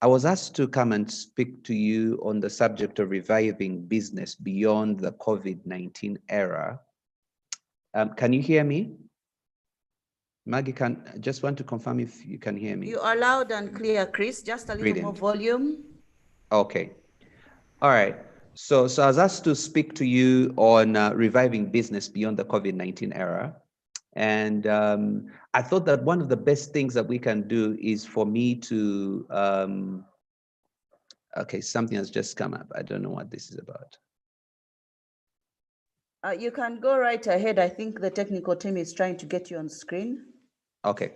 I was asked to come and speak to you on the subject of reviving business beyond the COVID-19 era. Can you hear me? Maggie, I just want to confirm if you can hear me. You are loud and clear, Chris. Just a little more volume. Okay. All right. So I was asked to speak to you on reviving business beyond the COVID-19 era. And I thought that one of the best things that we can do is for me to, okay, something has just come up. I don't know what this is about. You can go right ahead. I think the technical team is trying to get you on screen. Okay.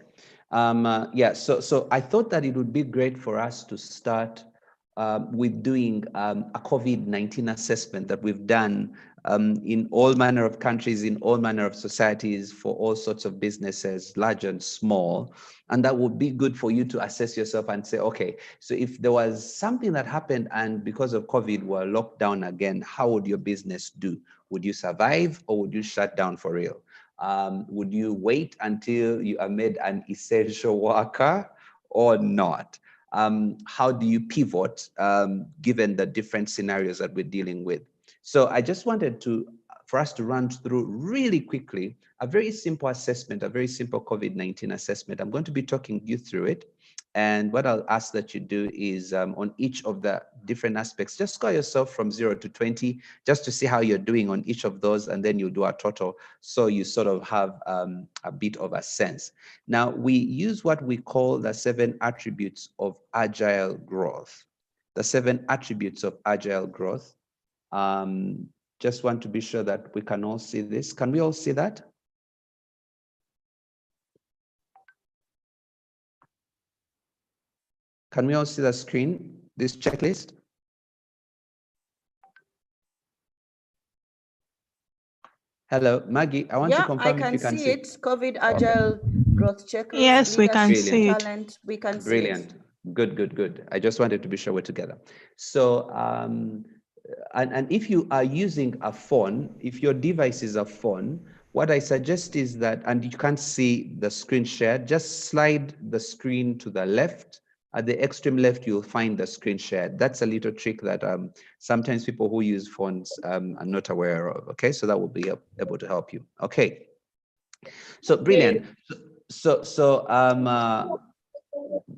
Yeah, so I thought that it would be great for us to start with doing a COVID-19 assessment that we've done in all manner of countries, in all manner of societies, for all sorts of businesses, large and small. And that would be good for you to assess yourself and say, okay, so if there was something that happened and because of COVID we're locked down again, how would your business do? Would you survive or would you shut down for real? Would you wait until you are made an essential worker or not? How do you pivot given the different scenarios that we're dealing with? So I just wanted for us to run through really quickly a very simple assessment, a very simple COVID-19 assessment. I'm going to be talking you through it. And what I'll ask that you do is on each of the different aspects, just score yourself from 0 to 20, just to see how you're doing on each of those, and then you do a total, so you sort of have a bit of a sense. Now, we use what we call the 7 attributes of agile growth. The 7 attributes of agile growth. Just want to be sure that we can all see this. Can we all see that? Can we all see the screen, this checklist? Hello, Maggie, I want to confirm if you can see it. COVID Agile Growth Checklist. Yes, we can see it. Talent, we can see Brilliant. Good. I just wanted to be sure we're together. So, and if you are using a phone, if your device is a phone, what I suggest is that, and you can't see the screen shared, just slide the screen to the left. At the extreme left, you'll find the screen shared. That's a little trick that sometimes people who use phones are not aware of. Okay, so that will be able to help you. Okay, so brilliant.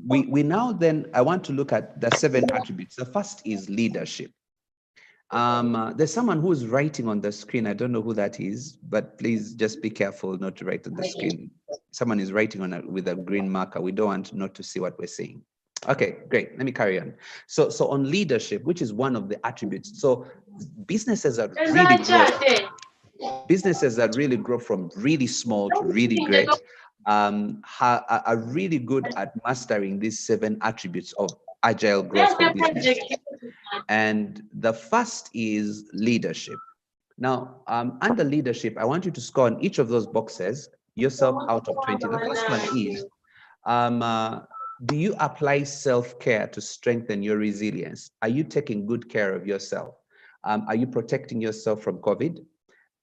We now then, I want to look at the 7 attributes. The first is leadership. There's someone who's writing on the screen. I don't know who that is, but please just be careful not to write on the screen. Someone is writing on with a green marker. We don't want not to see what we're seeing. Okay, great. Let me carry on. So on leadership, which is one of the attributes. So businesses that really grow from really small to really great are really good at mastering these 7 attributes of agile growth for business. And the first is leadership. Now, under leadership, I want you to score on each of those boxes yourself out of 20. The first one is, do you apply self-care to strengthen your resilience? Are you taking good care of yourself? Are you protecting yourself from COVID?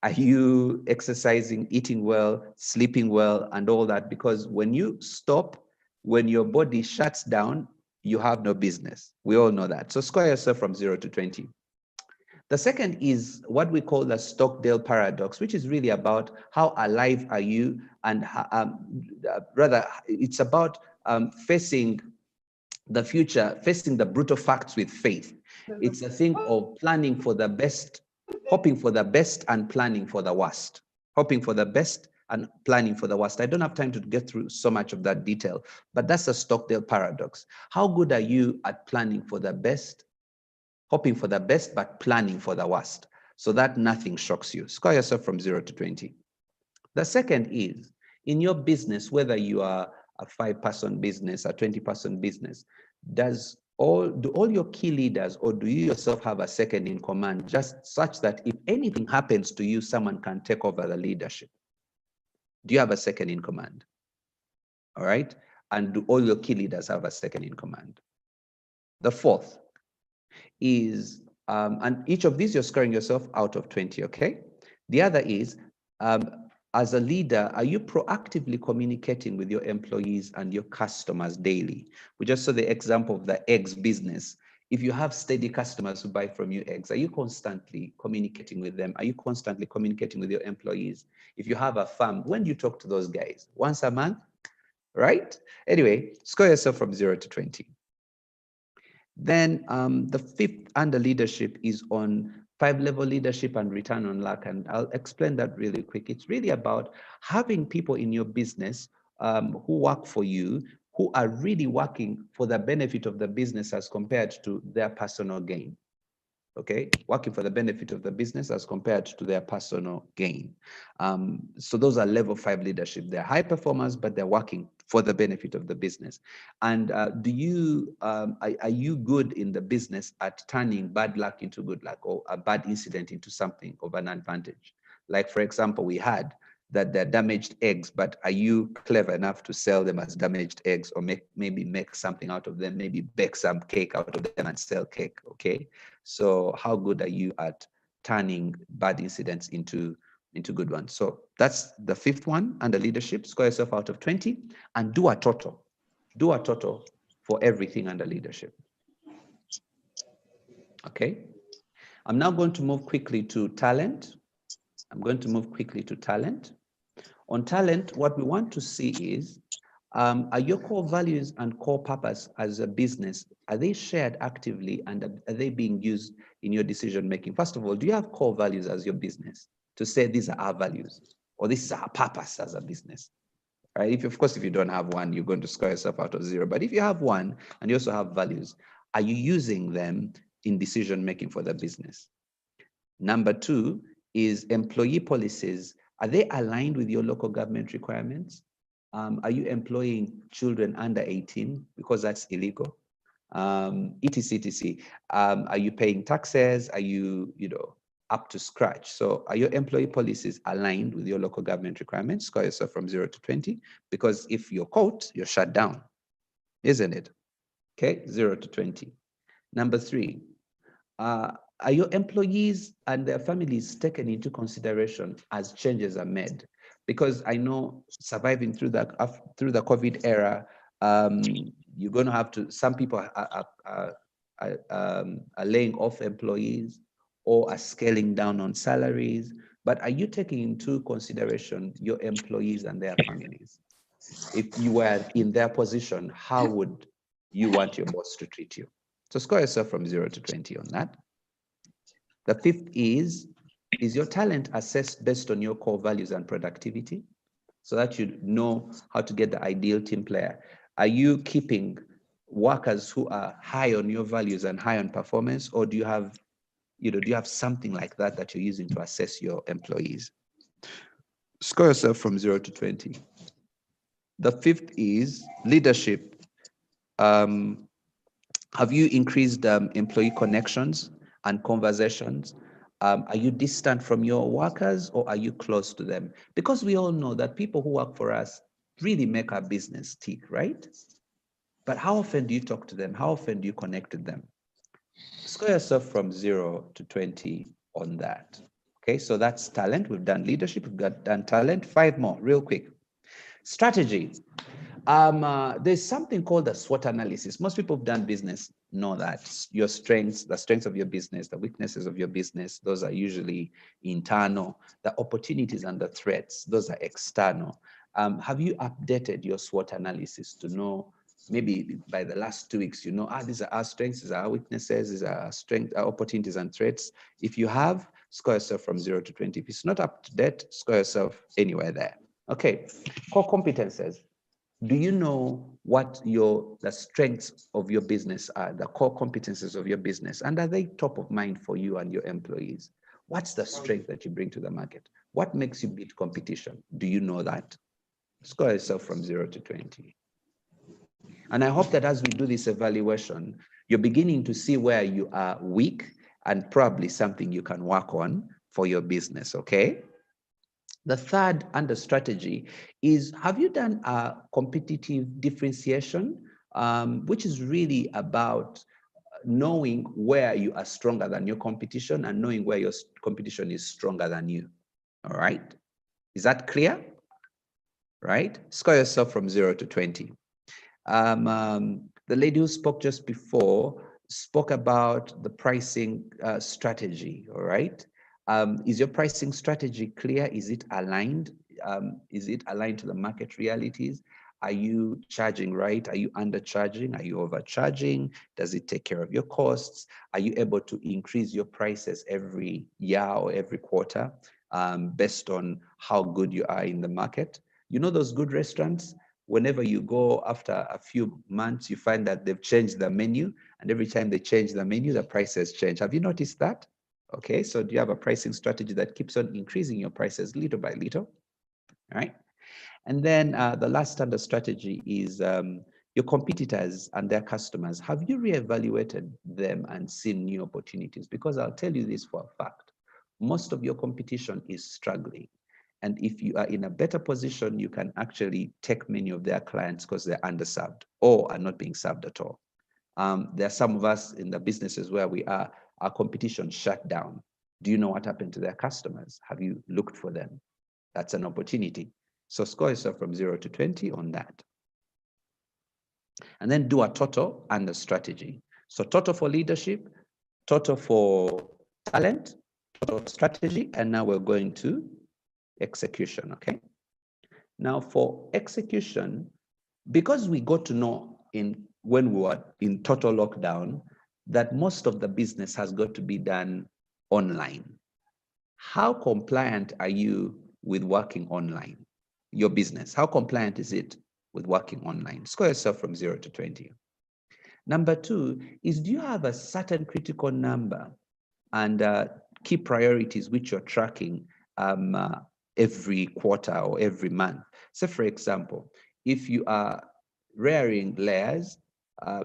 Are you exercising, eating well, sleeping well, and all that? Because when you stop, when your body shuts down, you have no business. We all know that. So score yourself from 0 to 20. The second is what we call the Stockdale paradox, which is really about how alive are you, and rather it's about facing the future, facing the brutal facts with faith. It's a thing of planning for the best, hoping for the best and planning for the worst. Hoping for the best and planning for the worst. I don't have time to get through so much of that detail, but that's a Stockdale paradox. How good are you at planning for the best, hoping for the best, but planning for the worst, so that nothing shocks you? Score yourself from 0 to 20. The second is, in your business, whether you are a 5-person business, a 20-person business, do all your key leaders, or do you yourself have a second in command, just such that if anything happens to you, someone can take over the leadership? Do you have a second in command? All right. And do all your key leaders have a second in command? The fourth is, and each of these you're scoring yourself out of 20, okay? The other is, as a leader, are you proactively communicating with your employees and your customers daily? We just saw the example of the eggs business. If you have steady customers who buy from you eggs, are you constantly communicating with them? Are you constantly communicating with your employees? If you have a farm, when do you talk to those guys? Once a month, right? Anyway, score yourself from 0 to 20. Then the fifth under leadership is on 5-level leadership and return on luck. And I'll explain that really quick. It's really about having people in your business who work for you, who are really working for the benefit of the business as compared to their personal gain. Okay, working for the benefit of the business as compared to their personal gain. So those are level 5 leadership. They're high performers, but they're working for the benefit of the business. And are you good in the business at turning bad luck into good luck, or a bad incident into something of an advantage? Like, for example, we had that they're damaged eggs, but are you clever enough to sell them as damaged eggs, or maybe make something out of them, maybe bake some cake out of them and sell cake? Okay, so how good are you at turning bad incidents into good ones? So that's the fifth one under leadership. Score yourself out of 20 and do a total for everything under leadership. Okay, I'm now going to move quickly to talent. On talent, what we want to see is, are your core values and core purpose as a business, are they shared actively, and are they being used in your decision making? First of all, do you have core values as your business to say these are our values, or this is our purpose as a business? Right? Of course, if you don't have one, you're going to score yourself out of 0. But if you have one and you also have values, are you using them in decision making for the business? Number 2 is employee policies. Are they aligned with your local government requirements? Are you employing children under 18 because that's illegal? etc. Are you paying taxes? Are you, up to scratch? So are your employee policies aligned with your local government requirements? Score yourself from 0 to 20, because if you're caught, you're shut down, isn't it? Okay, 0 to 20. Number 3, are your employees and their families taken into consideration as changes are made? Because I know surviving through the COVID era, you're going to have to, some people are laying off employees or are scaling down on salaries. But are you taking into consideration your employees and their families? If you were in their position, how would you want your boss to treat you? So score yourself from 0 to 20 on that. The fifth is your talent assessed based on your core values and productivity, so that you know how to get the ideal team player? Are you keeping workers who are high on your values and high on performance, or do you have something like that you're using to assess your employees? Score yourself from 0 to 20. The fifth is leadership. Have you increased employee connections and conversations? Are you distant from your workers, or are you close to them? Because we all know that people who work for us really make our business tick, right? But how often do you talk to them? How often do you connect with them? Score yourself from 0 to 20 on that. Okay, so that's talent. We've done leadership, we've done talent. 5 more, real quick. Strategy. There's something called a SWOT analysis. Most people who've done business know that your strengths, the strengths of your business, the weaknesses of your business, those are usually internal. The opportunities and the threats, those are external. Have you updated your SWOT analysis to know, maybe by the last 2 weeks, these are our strengths, these are our weaknesses, these are our strengths, our opportunities and threats? If you have, score yourself from 0 to 20. If it's not up to date, score yourself anywhere there. Okay, core competences. Do you know what the strengths of your business are, the core competences of your business, and are they top of mind for you and your employees? What's the strength that you bring to the market? What makes you beat competition? Do you know that? Score yourself from 0 to 20. And I hope that as we do this evaluation, you're beginning to see where you are weak and probably something you can work on for your business, okay? The third under strategy is, have you done a competitive differentiation, which is really about knowing where you are stronger than your competition and knowing where your competition is stronger than you, all right? Is that clear? Right? Score yourself from 0 to 20. The lady who spoke just before spoke about the pricing strategy, all right? Is your pricing strategy clear? Is it aligned? Is it aligned to the market realities? Are you charging right? Are you undercharging? Are you overcharging? Does it take care of your costs? Are you able to increase your prices every year or every quarter based on how good you are in the market? You know those good restaurants? Whenever you go after a few months, you find that they've changed the menu, and every time they change the menu, the prices change. Have you noticed that? Okay, so do you have a pricing strategy that keeps on increasing your prices little by little? All right. And then the last standard strategy is your competitors and their customers. Have you reevaluated them and seen new opportunities? Because I'll tell you this for a fact. Most of your competition is struggling. And if you are in a better position, you can actually take many of their clients because they're underserved or are not being served at all. There are some of us in the businesses where we are, our competition shut down. Do you know what happened to their customers? Have you looked for them? That's an opportunity. So score yourself from 0 to 20 on that. And then do a total and a strategy. So total for leadership, total for talent, total for strategy, and now we're going to execution, okay? Now for execution, because we got to know when we were in total lockdown that most of the business has got to be done online. How compliant are you with working online? Your business, how compliant is it with working online? Score yourself from 0 to 20. Number 2 is, do you have a certain critical number and key priorities which you're tracking every quarter or every month? So for example, if you are rearing layers,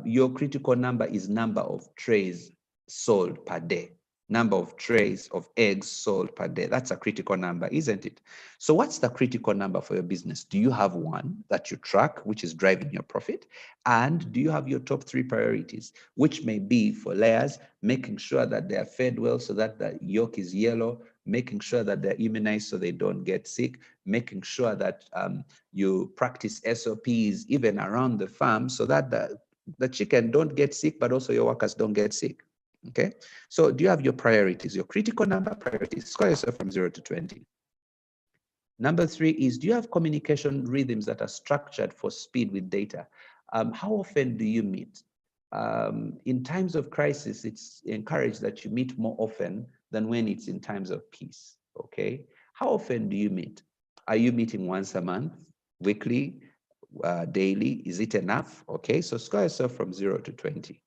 your critical number is number of trays sold per day. Number of trays of eggs sold per day. That's a critical number, isn't it? So what's the critical number for your business? Do you have one that you track, which is driving your profit? And do you have your top 3 priorities, which may be for layers, making sure that they are fed well so that the yolk is yellow, making sure that they're immunized so they don't get sick, making sure that you practice SOPs even around the farm so that the chicken don't get sick, but also your workers don't get sick. Okay, so do you have your priorities, your critical number priorities? Score yourself from 0 to 20. Number 3 is, do you have communication rhythms that are structured for speed with data? How often do you meet? In times of crisis, it's encouraged that you meet more often than when it's in times of peace, okay? How often do you meet? Are you meeting once a month, weekly, daily? Is it enough? Okay, so score yourself from 0 to 20.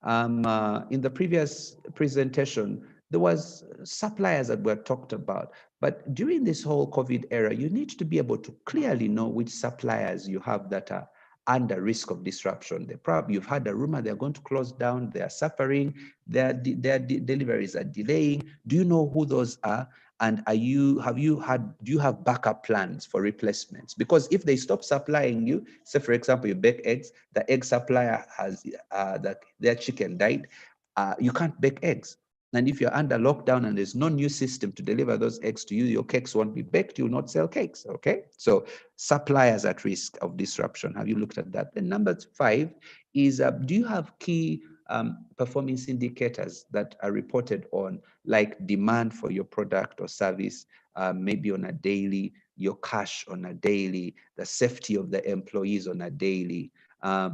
In the previous presentation, there was suppliers that were talked about, but during this whole COVID era, you need to be able to clearly know which suppliers you have that are under risk of disruption. You've had a rumor they're going to close down, they are suffering, their deliveries are delaying. Do you know who those are? And do you have backup plans for replacements? Because if they stop supplying you, say for example, you bake eggs, the egg supplier has their chicken died, you can't bake eggs. And if you're under lockdown and there's no new system to deliver those eggs to you, your cakes won't be baked, you'll not sell cakes, okay? So suppliers at risk of disruption, have you looked at that? And number 5 is, do you have key performance indicators that are reported on, like demand for your product or service, maybe on a daily, your cash on a daily, the safety of the employees on a daily?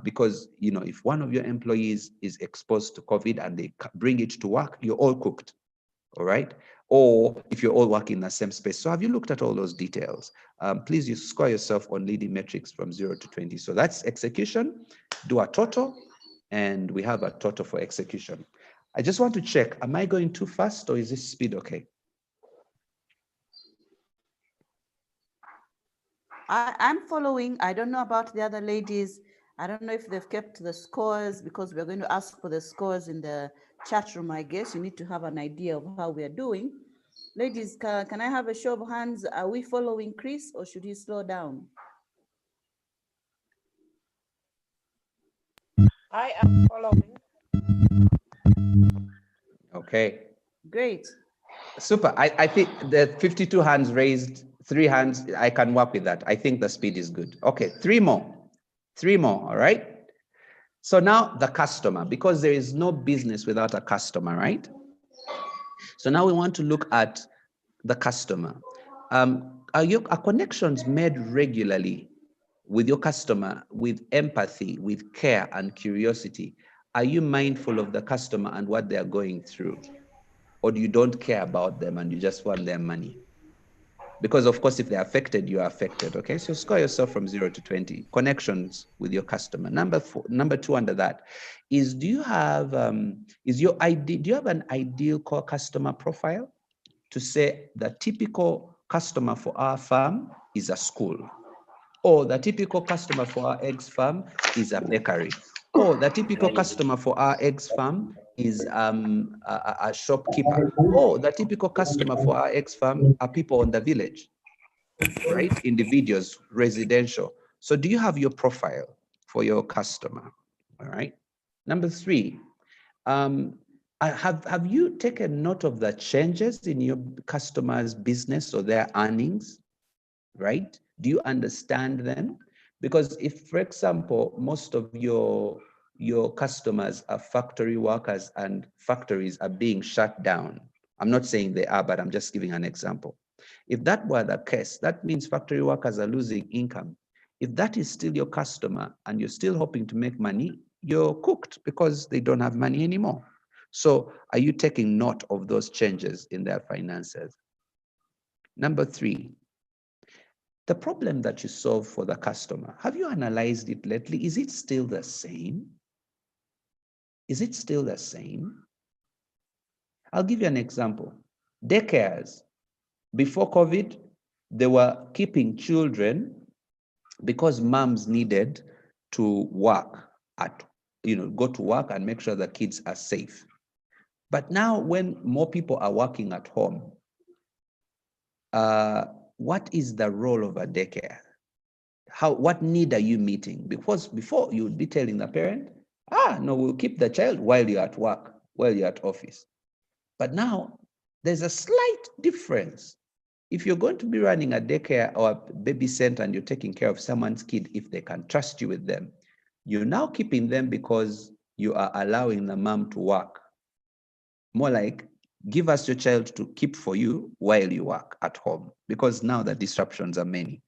Because, you know, if one of your employees is exposed to COVID and they bring it to work, you're all cooked, all right? or if you're all working in the same space. So have you looked at all those details? Please, you score yourself on leading metrics from 0 to 20. So that's execution. Do a total, and we have a total for execution. I just want to check, am I going too fast or is this speed okay? I'm following. I don't know about the other ladies. I don't know if they've kept the scores, because we're going to ask for the scores in the chat room. I guess you need to have an idea of how we are doing. Ladies, can I have a show of hands? Are we following Chris, or should he slow down? I am following. Okay. Great. Super. I think the 52 hands raised, 3 hands, I can work with that. I think the speed is good. Okay, 3 more. 3 more, all right? So now the customer, because there is no business without a customer, right? So now we want to look at the customer. Are connections made regularly with your customer with empathy, with care and curiosity? Are you mindful of the customer and what they are going through? Or do you don't care about them and you just want their money? Because of course, if they're affected, you are affected, okay? So score yourself from 0 to 20, connections with your customer. Number 2 under that is, do you have, do you have an ideal core customer profile? To say the typical customer for our firm is a school, or the typical customer for our eggs farm is a bakery, or the typical customer for our eggs farm is a shopkeeper, or the typical customer for our eggs farm are people in the village, right? Individuals, residential. So do you have your profile for your customer? All right. Number 3, have you taken note of the changes in your customer's business or their earnings, right? Do you understand them? Because if, for example, most of your customers are factory workers and factories are being shut down, I'm not saying they are, but I'm just giving an example. If that were the case, that means factory workers are losing income. If that is still your customer and you're still hoping to make money, you're cooked because they don't have money anymore. So are you taking note of those changes in their finances? Number 3, the problem that you solve for the customer, have you analyzed it lately? Is it still the same? Is it still the same? I'll give you an example. Daycares, before COVID, they were keeping children because moms needed to work go to work and make sure the kids are safe. But now when more people are working at home, what is the role of a daycare? What need are you meeting? Because before you would be telling the parent, no, we'll keep the child while you're at work, while you're at office. But now there's a slight difference. If you're going to be running a daycare or a baby center and you're taking care of someone's kid, if they can trust you with them, you're now keeping them because you are allowing the mom to work. More like, give us your child to keep for you while you work at home, because now the disruptions are many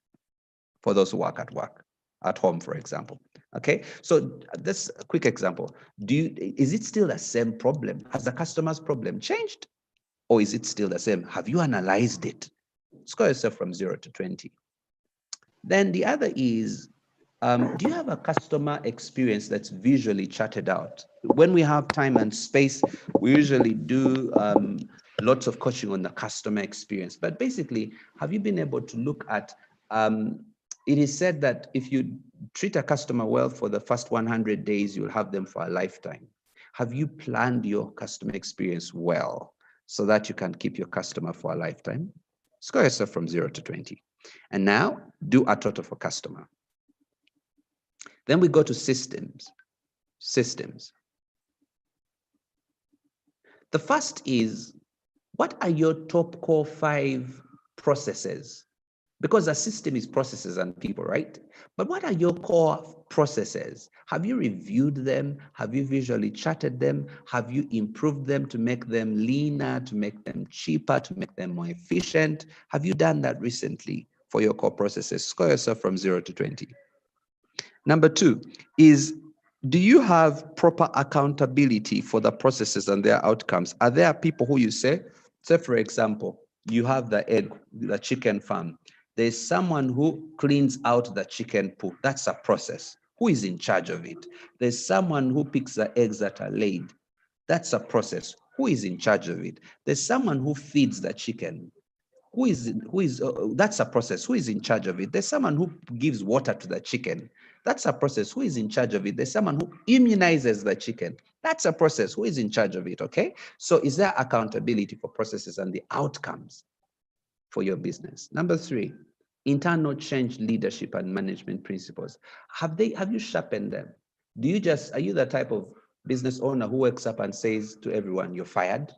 for those who work at home, for example. Okay, so this a quick example. Is it still the same problem? Has the customer's problem changed? Or is it still the same? Have you analyzed it? Score yourself from 0 to 20. Then the other is, do you have a customer experience that's visually charted out? When we have time and space, we usually do lots of coaching on the customer experience. But basically, have you been able to look at, it is said that if you treat a customer well for the first 100 days, you'll have them for a lifetime. Have you planned your customer experience well so that you can keep your customer for a lifetime? Score yourself from 0 to 20. And now do a total for customer. Then we go to systems. The first is, what are your top core 5 processes? Because a system is processes and people, right? But what are your core processes? Have you reviewed them? Have you visually charted them? Have you improved them to make them leaner, to make them cheaper, to make them more efficient? Have you done that recently for your core processes? Score yourself from 0 to 20. Number 2 is, do you have proper accountability for the processes and their outcomes? Are there people who you say, Say, for example, you have the chicken farm. There's someone who cleans out the chicken poop. That's a process. Who is in charge of it? There's someone who picks the eggs that are laid. That's a process. Who is in charge of it? There's someone who feeds the chicken. That's a process. Who is in charge of it? There's someone who gives water to the chicken. That's a process. Who is in charge of it? There's someone who immunizes the chicken. That's a process. Who is in charge of it? Okay. So is there accountability for processes and the outcomes for your business? Number 3, internal change leadership and management principles. Have you sharpened them? Are you the type of business owner who wakes up and says to everyone, you're fired?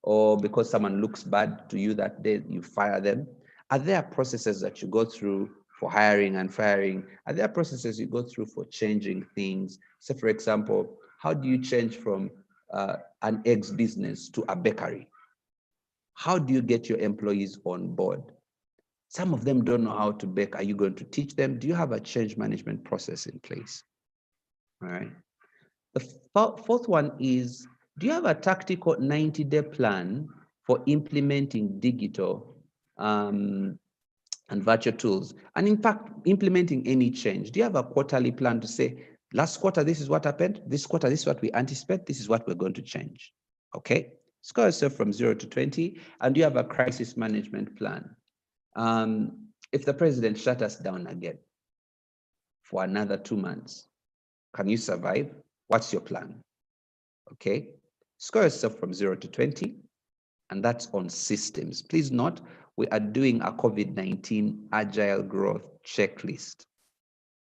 Or because someone looks bad to you that day, you fire them? Are there processes that you go through for hiring and firing? Are there processes you go through for changing things? So for example, how do you change from an eggs business to a bakery? How do you get your employees on board? Some of them don't know how to bake. Are you going to teach them? Do you have a change management process in place? All right. The fourth one is, do you have a tactical 90-day plan for implementing digital and virtual tools? And in fact, implementing any change. Do you have a quarterly plan to say, last quarter, this is what happened. This quarter, this is what we anticipate. This is what we're going to change. Okay. Score yourself from 0 to 20. And do you have a crisis management plan? If the president shut us down again for another 2 months, can you survive? What's your plan? Okay. Score yourself from 0 to 20. And that's on systems. Please note, we are doing a COVID-19 agile growth checklist.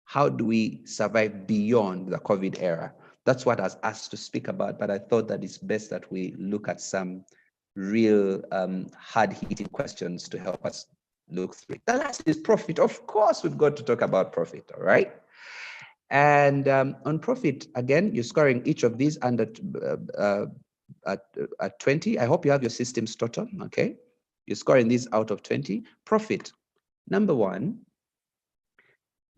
How do we survive beyond the COVID era? That's what I was asked to speak about, but I thought that it's best that we look at some real hard-hitting questions to help us look through it. The last is profit. Of course, we've got to talk about profit, all right? And on profit, again, you're scoring each of these under at 20. I hope you have your systems total, okay? You're scoring these out of 20. Profit, number 1,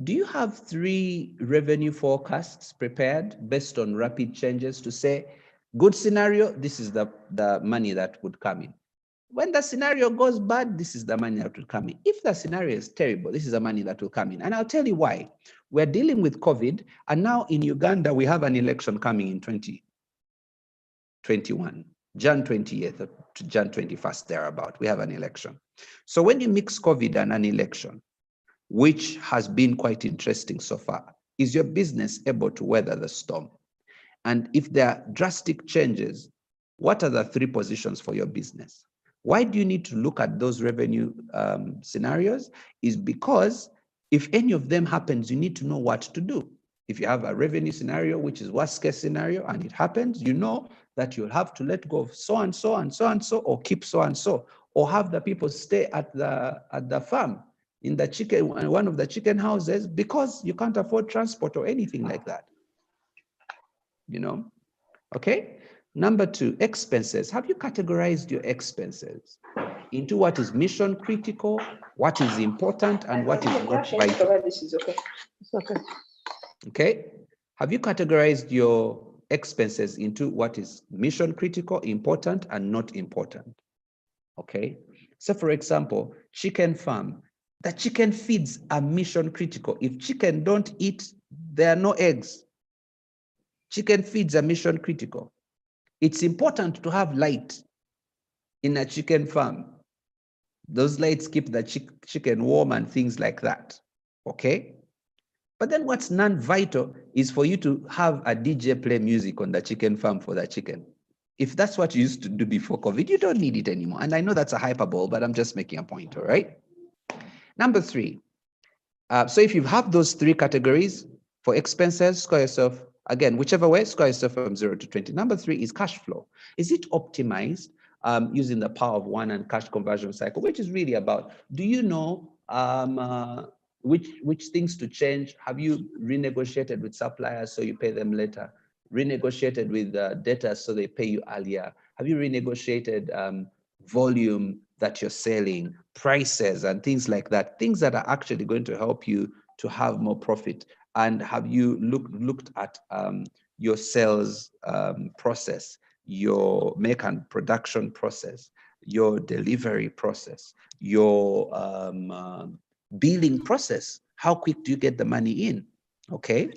do you have 3 revenue forecasts prepared based on rapid changes to say, good scenario, this is the money that would come in. When the scenario goes bad, this is the money that will come in. If the scenario is terrible, this is the money that will come in. And I'll tell you why. We're dealing with COVID, and now in Uganda, we have an election coming in 2021, Jan 20th to Jan 21st, thereabout. We have an election. So when you mix COVID and an election, which has been quite interesting so far, is your business able to weather the storm? And if there are drastic changes, what are the 3 positions for your business? Why do you need to look at those revenue scenarios? Is because if any of them happens, you need to know what to do. If you have a revenue scenario, which is worst case scenario, and it happens, you know that you'll have to let go of so and so and so and so, or keep so and so, or have the people stay at the farm in the one of the chicken houses because you can't afford transport or anything like that. You know, okay? Number 2, expenses. Have you categorized your expenses into what is mission critical, what is important, and what is not vital? This is okay. It's okay. Okay? Have you categorized your expenses into what is mission critical, important, and not important? Okay? So for example, chicken farm. The chicken feeds are mission critical. If chicken don't eat, there are no eggs. Chicken feeds are mission critical. It's important to have light in a chicken farm. Those lights keep the chicken warm and things like that, okay? But then what's non-vital is for you to have a DJ play music on the chicken farm for the chicken. If that's what you used to do before COVID, you don't need it anymore. And I know that's a hyperbole, but I'm just making a point, all right? Number 3, so if you have those 3 categories for expenses, score yourself, again, whichever way, score yourself from 0 to 20. Number 3 is cash flow. Is it optimized using the power of 1 and cash conversion cycle, which is really about, do you know which things to change? Have you renegotiated with suppliers so you pay them later? Renegotiated with debtors so they pay you earlier? Have you renegotiated volume that you're selling, prices and things like that, things that are actually going to help you to have more profit? And have you looked at your sales process? your make and production process, your delivery process, your billing process. How quick do you get the money in? Okay,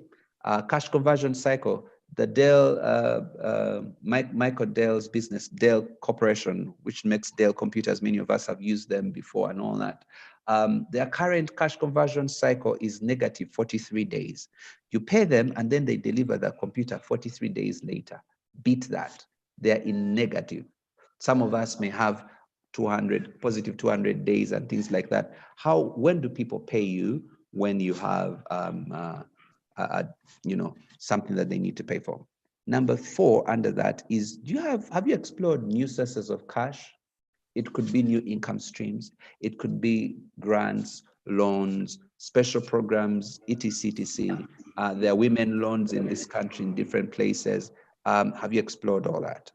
cash conversion cycle. The Dell, Michael Dell's business, Dell Corporation, which makes Dell computers. Many of us have used them before and all that. Their current cash conversion cycle is negative 43 days. You pay them and then they deliver the computer 43 days later. Beat that. They're in negative. Some of us may have 200, positive 200 days and things like that. When do people pay you when you have, something that they need to pay for? Number 4 under that is, have you explored new sources of cash? It could be new income streams. It could be grants, loans, special programs, etc., etc. There are women loans in this country in different places. Have you explored all that?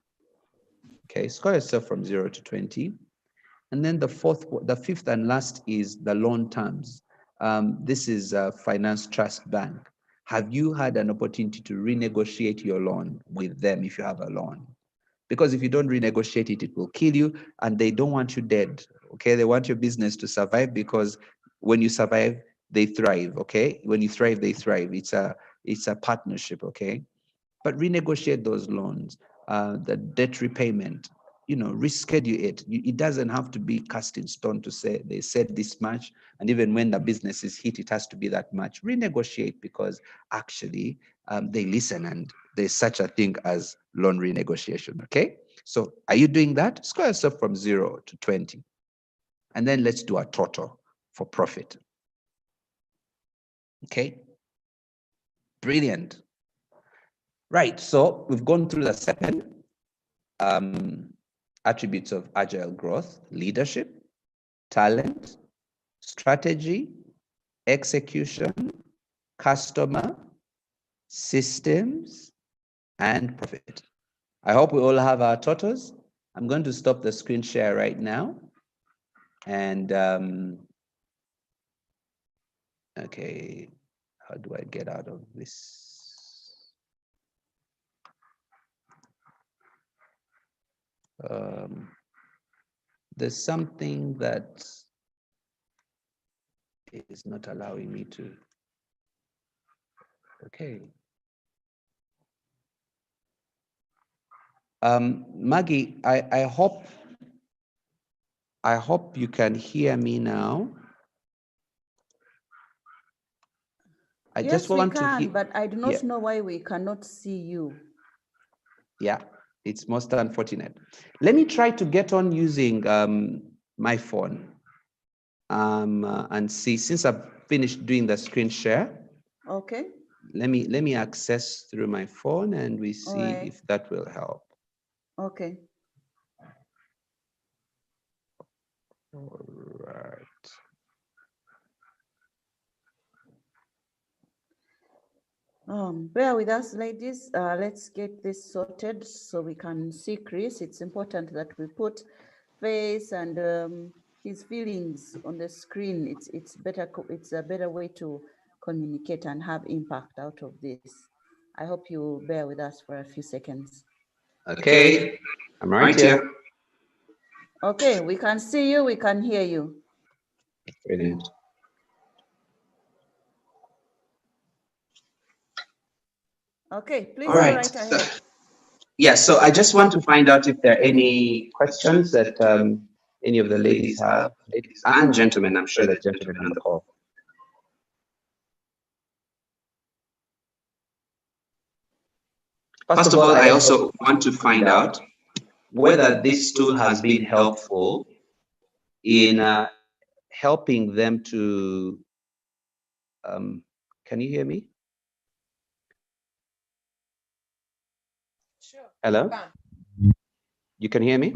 Okay, score yourself from 0 to 20. And then the 5th and last is the loan terms. This is a finance trust bank. Have you had an opportunity to renegotiate your loan with them if you have a loan? Because if you don't renegotiate it, it will kill you, and they don't want you dead. Okay, they want your business to survive, because when you survive, they thrive. Okay, when you thrive, they thrive. It's a partnership. Okay, but renegotiate those loans, the debt repayment. Reschedule it. It doesn't have to be cast in stone to say they said this much, and even when the business is hit, it has to be that much. Renegotiate, because actually they listen, and there's such a thing as loan renegotiation. Okay, so are you doing that? Score yourself from 0 to 20, and then let's do a total for profit. Okay, brilliant. Right, so we've gone through the 7 attributes of agile growth: leadership, talent, strategy, execution, customer, systems, and profit. I hope we all have our totals. I'm going to stop the screen share right now. And okay, how do I get out of this? There's something that is not allowing me to. Okay. Maggie, I hope you can hear me now. I Yes, just want we can, to hear, but I do not know why we cannot see you. Yeah, it's most unfortunate. Let me try to get on using my phone and see, since I've finished doing the screen share. Okay. Let me access through my phone, and we see right. if that will help. Okay. All right. Bear with us, ladies. Let's get this sorted so we can see Chris. It's important that we put face and his feelings on the screen. It's better. It's a better way to communicate and have impact out of this. I hope you bear with us for a few seconds. Okay, I'm right here. Okay, we can see you. We can hear you. Brilliant. Okay, please All go right. right ahead. Yeah, so I just want to find out if there are any questions that any of the ladies have, and gentlemen. I'm sure there's gentlemen on the call. First of all, I also want to find out whether this tool has been helpful in helping them to, can you hear me? Sure. Hello? You can hear me?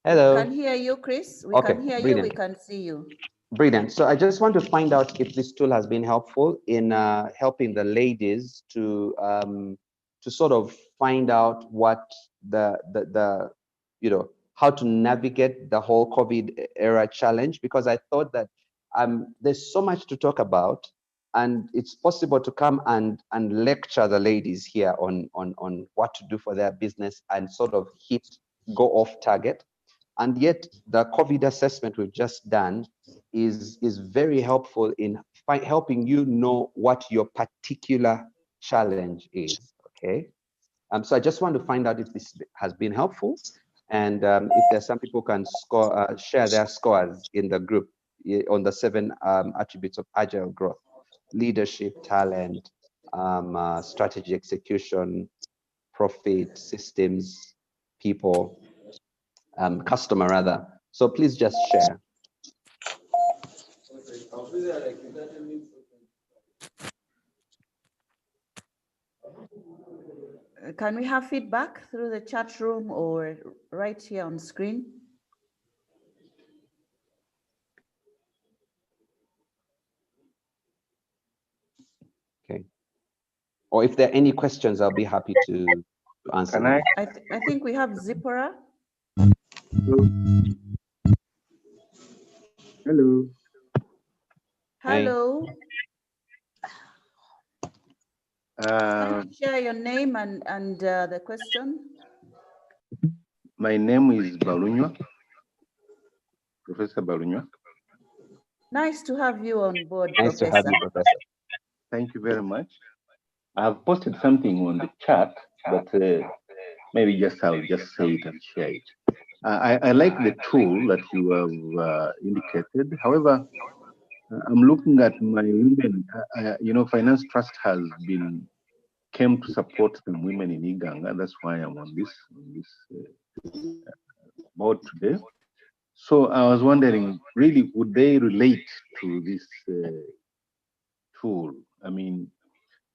Hello? We can hear you, Chris. We Okay, can hear brilliant. you. We can see you. Brilliant. So I just want to find out if this tool has been helpful in helping the ladies to sort of find out what the how to navigate the whole COVID era challenge, because I thought that there's so much to talk about, and it's possible to come and lecture the ladies here on what to do for their business and sort of go off target. And yet the COVID assessment we've just done is very helpful in helping you know what your particular challenge is, okay? So I just want to find out if this has been helpful, and if there's some people can share their scores in the group on the 7 attributes of agile growth: leadership, talent, strategy execution, profit, systems, people, customer rather. So please just share. Can we have feedback through the chat room or right here on screen? Okay. Or if there are any questions, I'll be happy to answer Can them. I think we have Zipporah. Hello. Hello. Can you Uh, share your name and the question? my name is Balunywa, Professor Balunywa. Nice to have you on board, Nice Professor. to have you, Professor. Thank you very much. I've posted something on the chat, but maybe I'll just say it and share it. I like the tool that you have indicated. However, I'm looking at my women. Finance Trust has came to support some women in Iganga. That's why I'm on this board today. So I was wondering, really, would they relate to this tool? I mean,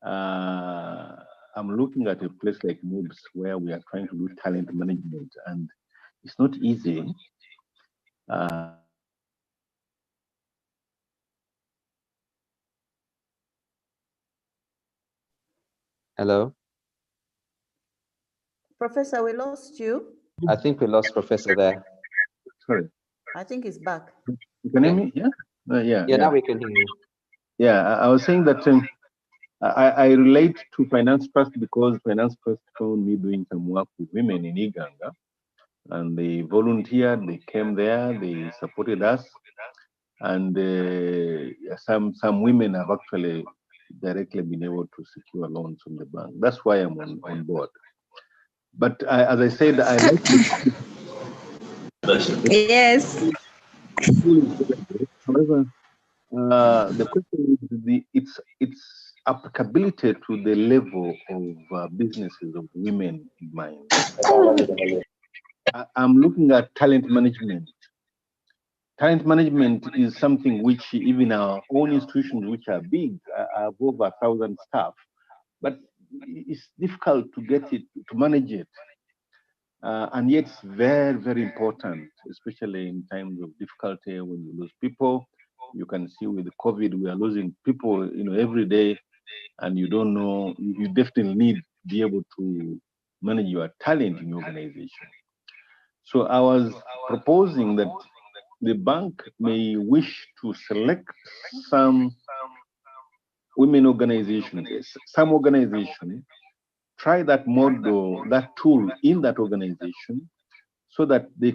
I'm looking at a place like MOOBS where we are trying to do talent management, and it's not easy. Hello? Professor, we lost you. I think we lost Professor there. Sorry. I think he's back. You can hear me? Yeah? Yeah, now we can hear you. Yeah, I was saying that I relate to Finance Trust because Finance Trust found me doing some work with women in Iganga, and they volunteered, they came there, they supported us, and some women have actually directly been able to secure loans from the bank. That's why I'm on board. But as I said, I like Yes. However, the question is its applicability to the level of businesses of women in mind. I'm looking at talent management. Talent management is something which even our own institutions, which are big, have over 1,000 staff, but it's difficult to get it, to manage it. And yet it's very, very important, especially in times of difficulty when you lose people. You can see with COVID, we are losing people, every day, and you don't know, you definitely need to be able to manage your talent in your organization. So I was proposing that the bank may wish to select some women organizations, some organization, try that model, that tool in that organization, so that the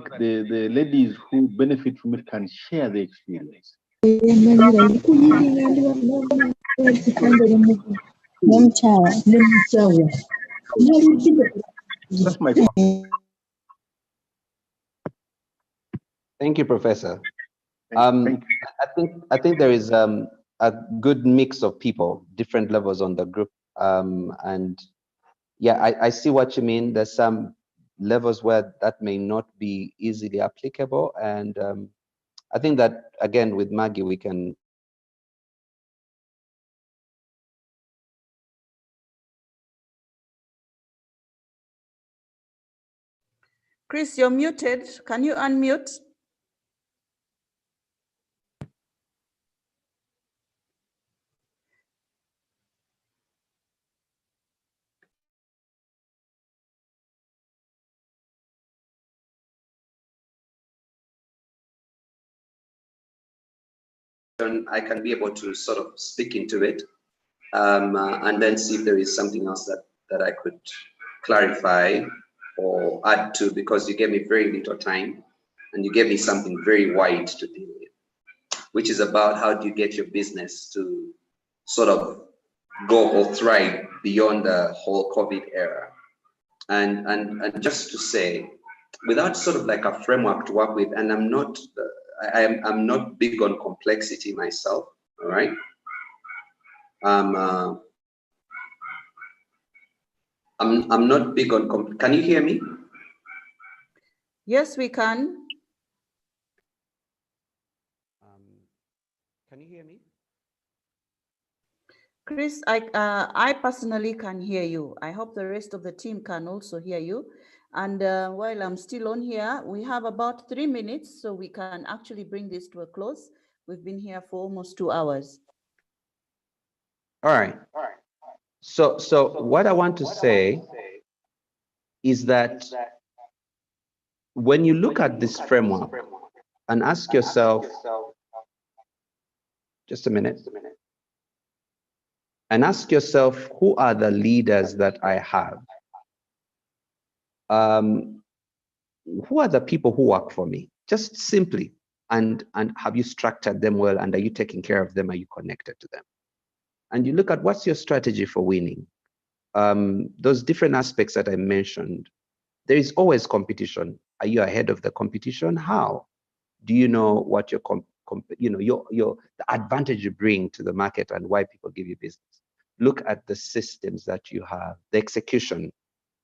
ladies who benefit from it can share the experience. That's my point. Thank you, Professor. Thank you. I think there is a good mix of people, different levels on the group, and yeah, I see what you mean. There's some levels where that may not be easily applicable, and I think that again with Maggie we can. Chris, you're muted. Can you unmute? I can be able to sort of speak into it, and then see if there is something else that I could clarify or add to, because you gave me very little time and you gave me something very wide to deal with, which is about how do you get your business to sort of go or thrive beyond the whole COVID era. And just to say, without sort of like a framework to work with, and I'm not big on complexity myself, all right? I'm not big on, can you hear me? Yes, we can. Can you hear me? Chris, I personally can hear you. I hope the rest of the team can also hear you. And while I'm still on here, we have about 3 minutes, so we can actually bring this to a close. We've been here for almost 2 hours. All right. So what I want to say is that when you look at this framework and ask yourself, just a minute, and ask yourself, who are the leaders that I have? Who are the people who work for me? Just simply, and have you structured them well, and are you taking care of them? Are you connected to them? And you look at what's your strategy for winning. Those different aspects that I mentioned. There is always competition. Are you ahead of the competition? How? Do you know what your the advantage you bring to the market and why people give you business? Look at the systems that you have, the execution,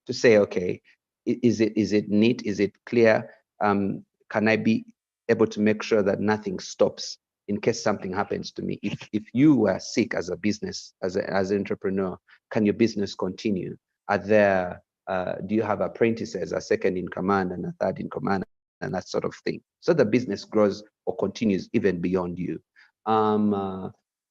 to say, okay, is it neat? Is it clear? Can I be able to make sure that nothing stops in case something happens to me? If you were sick as a business, as an entrepreneur, can your business continue? Are there do you have apprentices, a second in command and a third in command, and that sort of thing, so the business grows or continues even beyond you?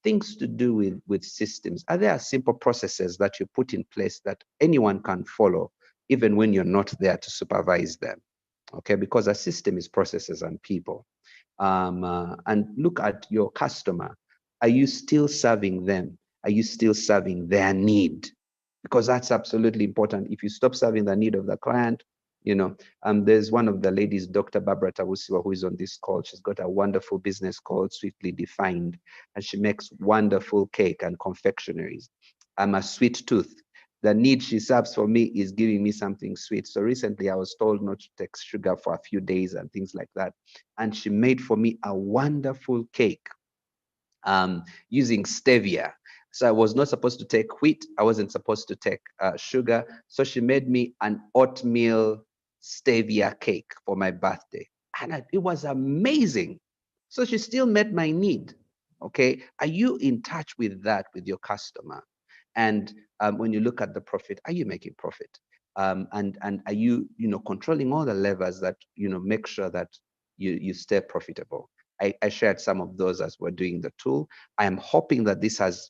Things to do with systems. Are there simple processes that you put in place that anyone can follow, even when you're not there to supervise them? Okay, because a system is processes and people. And look at your customer. Are you still serving them? Are you still serving their need? Because that's absolutely important. If you stop serving the need of the client, there's one of the ladies, Dr. Barbara Tawusiwa, who is on this call. She's got a wonderful business called Sweetly Defined, and she makes wonderful cake and confectionaries. I'm a sweet tooth. The need she serves for me is giving me something sweet. So recently I was told not to take sugar for a few days and things like that. And she made for me a wonderful cake using stevia. So I was not supposed to take wheat. I wasn't supposed to take sugar. So she made me an oatmeal stevia cake for my birthday. And it was amazing. So she still met my need. Okay. Are you in touch with that, with your customer? And when you look at the profit, are you making profit? And are you, controlling all the levers that, make sure that you stay profitable? I shared some of those as we're doing the tool. I am hoping that this has,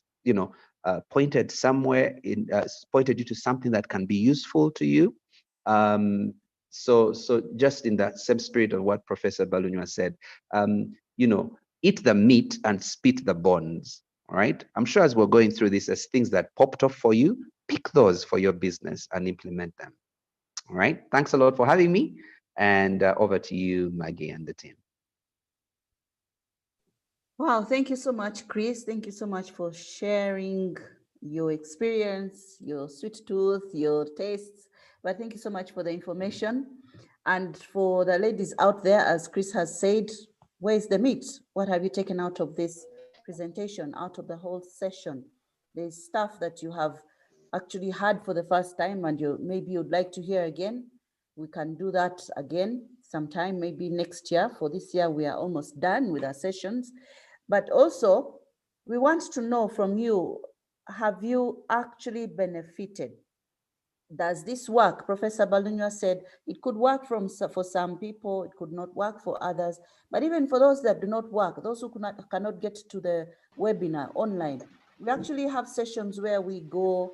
pointed you to something that can be useful to you. So just in that same spirit of what Professor Balunywa said, eat the meat and spit the bones. All right. I'm sure as we're going through this, as things that popped off for you, pick those for your business and implement them. All right. Thanks a lot for having me. And over to you, Maggie and the team. Wow, thank you so much, Chris. Thank you so much for sharing your experience, your sweet tooth, your tastes. But thank you so much for the information. And for the ladies out there, as Chris has said, where's the meat? What have you taken out of this presentation, out of the whole session? There's stuff that you have actually had for the first time and maybe you'd like to hear again. We can do that again sometime, maybe next year. For this year, we are almost done with our sessions. But also, we want to know from you, have you actually benefited? Does this work? Professor Balunywa said it could work for some people, it could not work for others. But even for those that do not work, those who cannot get to the webinar online, we actually have sessions where we go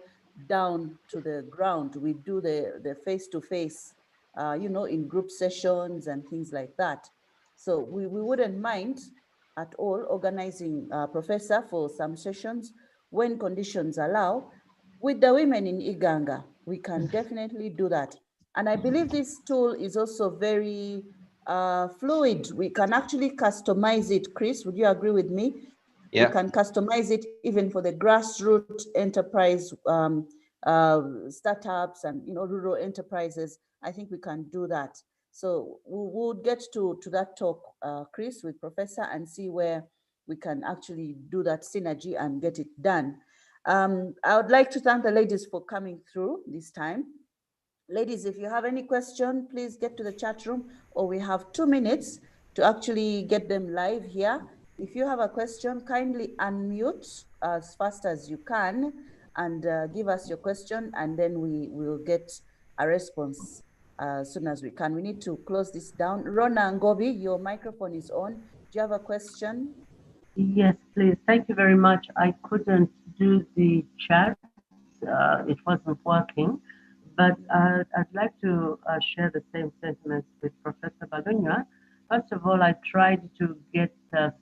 down to the ground. We do the face-to-face, in group sessions and things like that. So we wouldn't mind at all organizing Professor for some sessions when conditions allow with the women in Iganga. We can definitely do that. And I believe this tool is also very fluid. We can actually customize it. Chris, would you agree with me? Yeah. We can customize it even for the grassroots enterprise startups and rural enterprises. I think we can do that. So we'll get to that talk, Chris, with Professor, and see where we can actually do that synergy and get it done. I would like to thank the ladies for coming through this time. Ladies, if you have any question, please get to the chat room, or we have 2 minutes to actually get them live here. If you have a question, kindly unmute as fast as you can and give us your question, and then we will get a response as soon as we can. We need to close this down. Rona Ngobi, your microphone is on. Do you have a question? Yes, please. Thank you very much. I couldn't do the chat. It wasn't working. But I'd like to share the same sentiments with Professor Balunya. First of all, I tried to get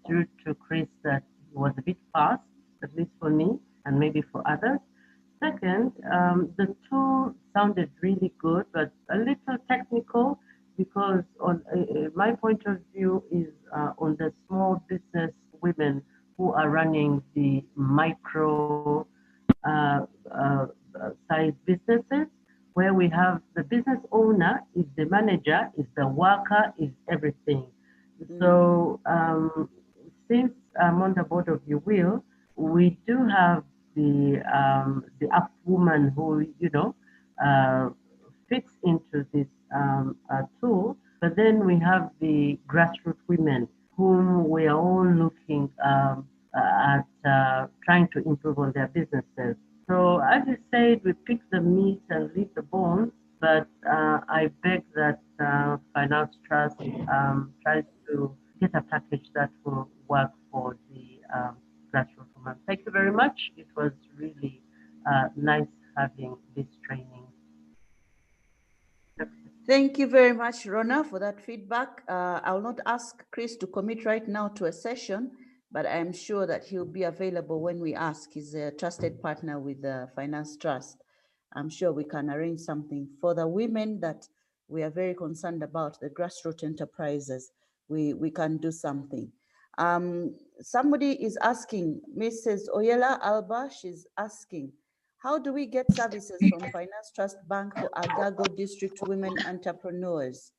through to Chris that he was a bit fast, at least for me, and maybe for others. Second, the tool sounded really good, but a little technical because on my point of view is on the small business women who are running the micro uh, uh, size businesses, where we have the business owner is the manager, is the worker, is everything. So since I'm on the board of You Will, we do have the up woman who fits into this tool, but then we have the grassroots women whom we are all looking at trying to improve on their businesses. So as you said, we pick the meat and leave the bones, but I beg that Finance Trust tries to get a package that will work for the grassroots women. Thank you very much. It was really nice having this training. Thank you very much, Rona, for that feedback. I'll not ask Chris to commit right now to a session, but I'm sure that he'll be available when we ask. He's a trusted partner with the Finance Trust. I'm sure we can arrange something for the women that we are very concerned about, the grassroots enterprises. We can do something. Somebody is asking, Mrs. Oyela Alba, she's asking, how do we get services from Finance Trust Bank for Agago District women entrepreneurs?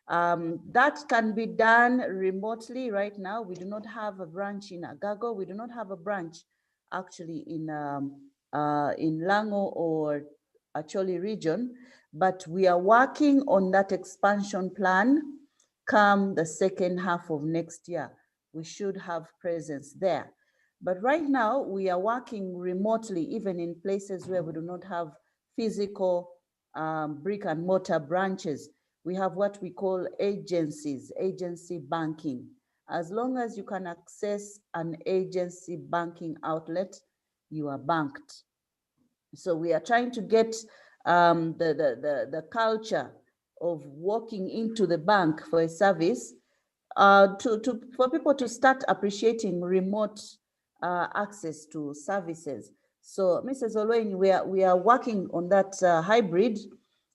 That can be done remotely right now. We do not have a branch in Agago. We do not have a branch actually in Lango or Acholi region, but we are working on that expansion plan. Come the second half of next year, we should have presence there. But right now, we are working remotely, even in places where we do not have physical brick and mortar branches. We have what we call agencies, agency banking. As long as you can access an agency banking outlet, you are banked. So we are trying to get the culture of walking into the bank for a service for people to start appreciating remote access to services. So, Mrs. Oloin, we are working on that hybrid.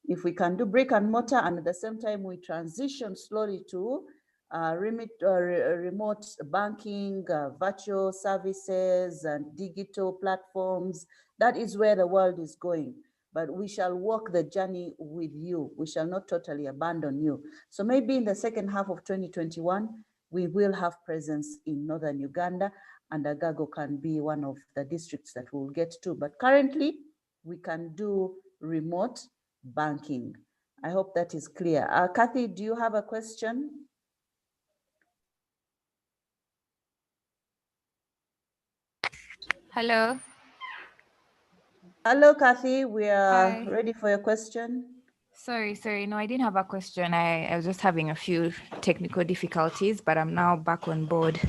If we can do brick and mortar, and at the same time we transition slowly to remote banking, virtual services, and digital platforms. That is where the world is going. But we shall walk the journey with you. We shall not totally abandon you. So maybe in the second half of 2021, we will have presence in Northern Uganda, and Agago can be one of the districts that we'll get to. But currently, we can do remote banking. I hope that is clear. Kathy, do you have a question? Hello. Hello, Kathy. We are Hi. ready for your question. Sorry. No, I didn't have a question. I was just having a few technical difficulties, but I'm now back on board.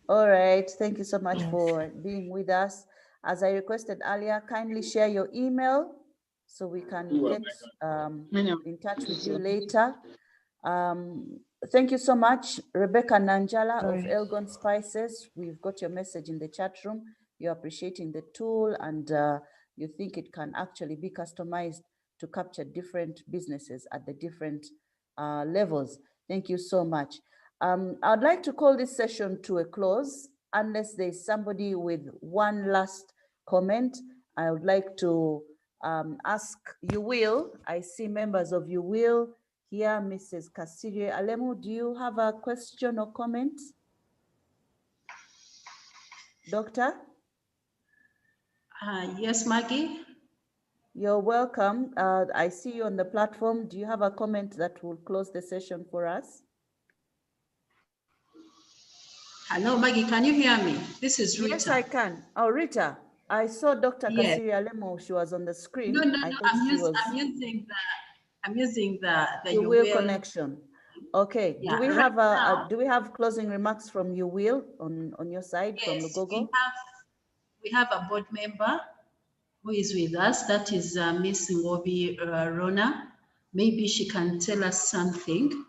All right. Thank you so much Yes. for being with us. As I requested earlier, kindly share your email so we can get in touch with you later. Thank you so much, Rebecca Nanjala of Sorry. Elgon Spices. We've got your message in the chat room. You're appreciating the tool and you think it can actually be customized to capture different businesses at the different levels. Thank you so much. I'd like to call this session to a close unless there's somebody with one last comment. I would like to ask You Will. I see members of You Will here. Mrs. Kasiri Alemu, do you have a question or comment? Doctor? Yes, Maggie. You're welcome. I see you on the platform. Do you have a comment that will close the session for us? Hello, Maggie, can you hear me? This is Rita. Yes, I can. Oh, Rita, I saw Dr. Yes. Kasiri Alemu. She was on the screen. No, I thought she was. I'm using the You Will connection. Okay. Yeah, Do we right have do we have closing remarks from You Will on your side? Yes, from Lugogo? we have a board member who is with us. That is Miss Ngobi Rona. Maybe she can tell us something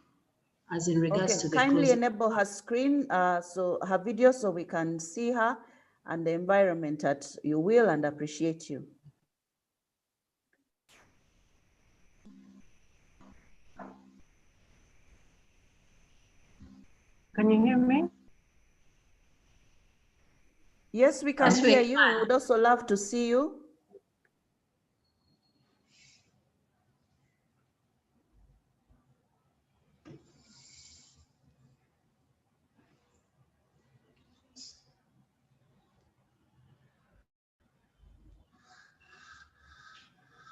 as in regards to the kindly closing. enable her screen, so her video, so we can see her and the environment at You Will and appreciate you. Can you hear me? Yes, we can hear you. We would also love to see you.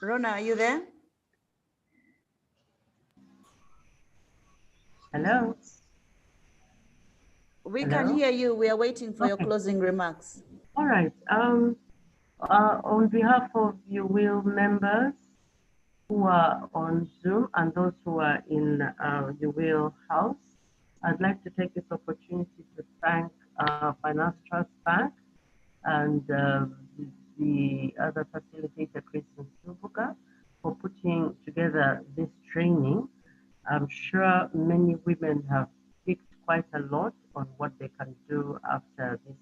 Rona, are you there? Hello? We Hello? can hear you. We are waiting for your closing remarks. All right. On behalf of You Will members who are on Zoom and those who are in You Will House, I'd like to take this opportunity to thank Finance Trust Bank and the other facilitator, Kristen Subuka, for putting together this training. I'm sure many women have picked quite a lot on what they can do after this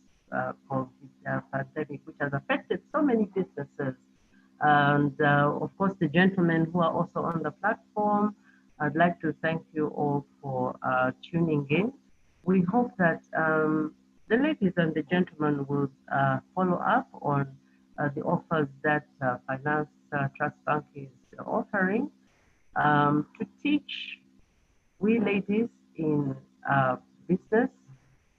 COVID pandemic, which has affected so many businesses. And of course, the gentlemen who are also on the platform, I'd like to thank you all for tuning in. We hope that the ladies and the gentlemen will follow up on the offers that Finance Trust Bank is offering to teach we ladies in business,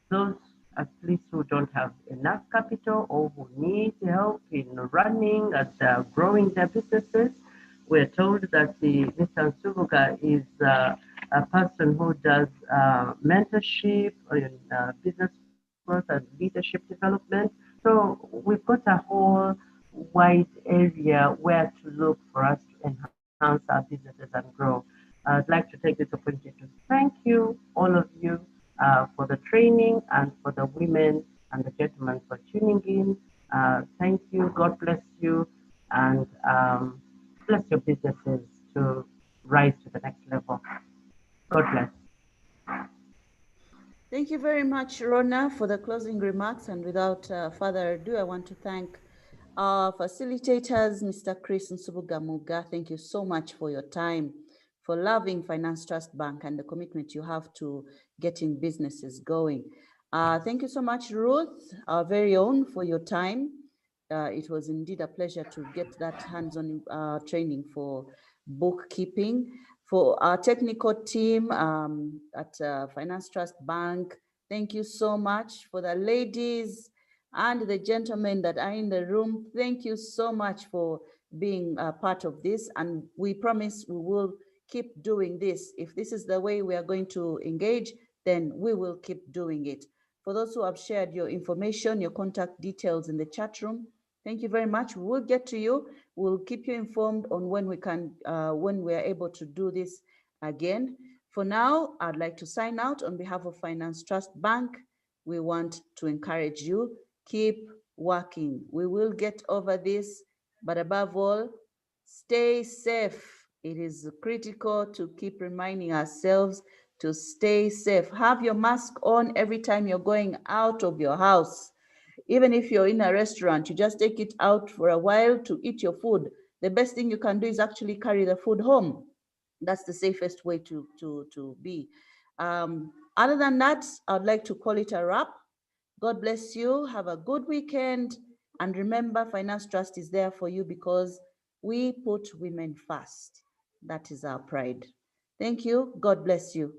those at least who don't have enough capital or who need help in running and growing their businesses. We're told that Mr. Nsubuga is a person who does mentorship in business growth and leadership development. So we've got a whole wide area where to look for us to enhance our businesses and grow. I'd like to take this opportunity to thank you, all of you, for the training and for the women and the gentlemen for tuning in. Thank you. God bless you and bless your businesses to rise to the next level. God bless. Thank you very much, Rona, for the closing remarks. And without further ado, I want to thank our facilitators, Mr. Chris Nsubuga. Thank you so much for your time, for loving Finance Trust Bank and the commitment you have to getting businesses going. Thank you so much, Ruth, our very own, for your time. It was indeed a pleasure to get that hands-on training for bookkeeping. For our technical team at Finance Trust Bank, thank you so much. For the ladies and the gentlemen that are in the room, thank you so much for being a part of this. And we promise we will keep doing this. If this is the way we are going to engage, then we will keep doing it. For those who have shared your information, your contact details in the chat room, thank you very much. We'll get to you. We'll keep you informed on when we can, when we are able to do this again. For now, I'd like to sign out on behalf of Finance Trust Bank. We want to encourage you, keep working. We will get over this, but above all, stay safe. It is critical to keep reminding ourselves to stay safe. Have your mask on every time you're going out of your house. Even if you're in a restaurant, you just take it out for a while to eat your food. The best thing you can do is actually carry the food home. That's the safest way to be. Other than that, I'd like to call it a wrap. God bless you. Have a good weekend. And remember, Finance Trust is there for you because we put women first. That is our pride. Thank you. God bless you.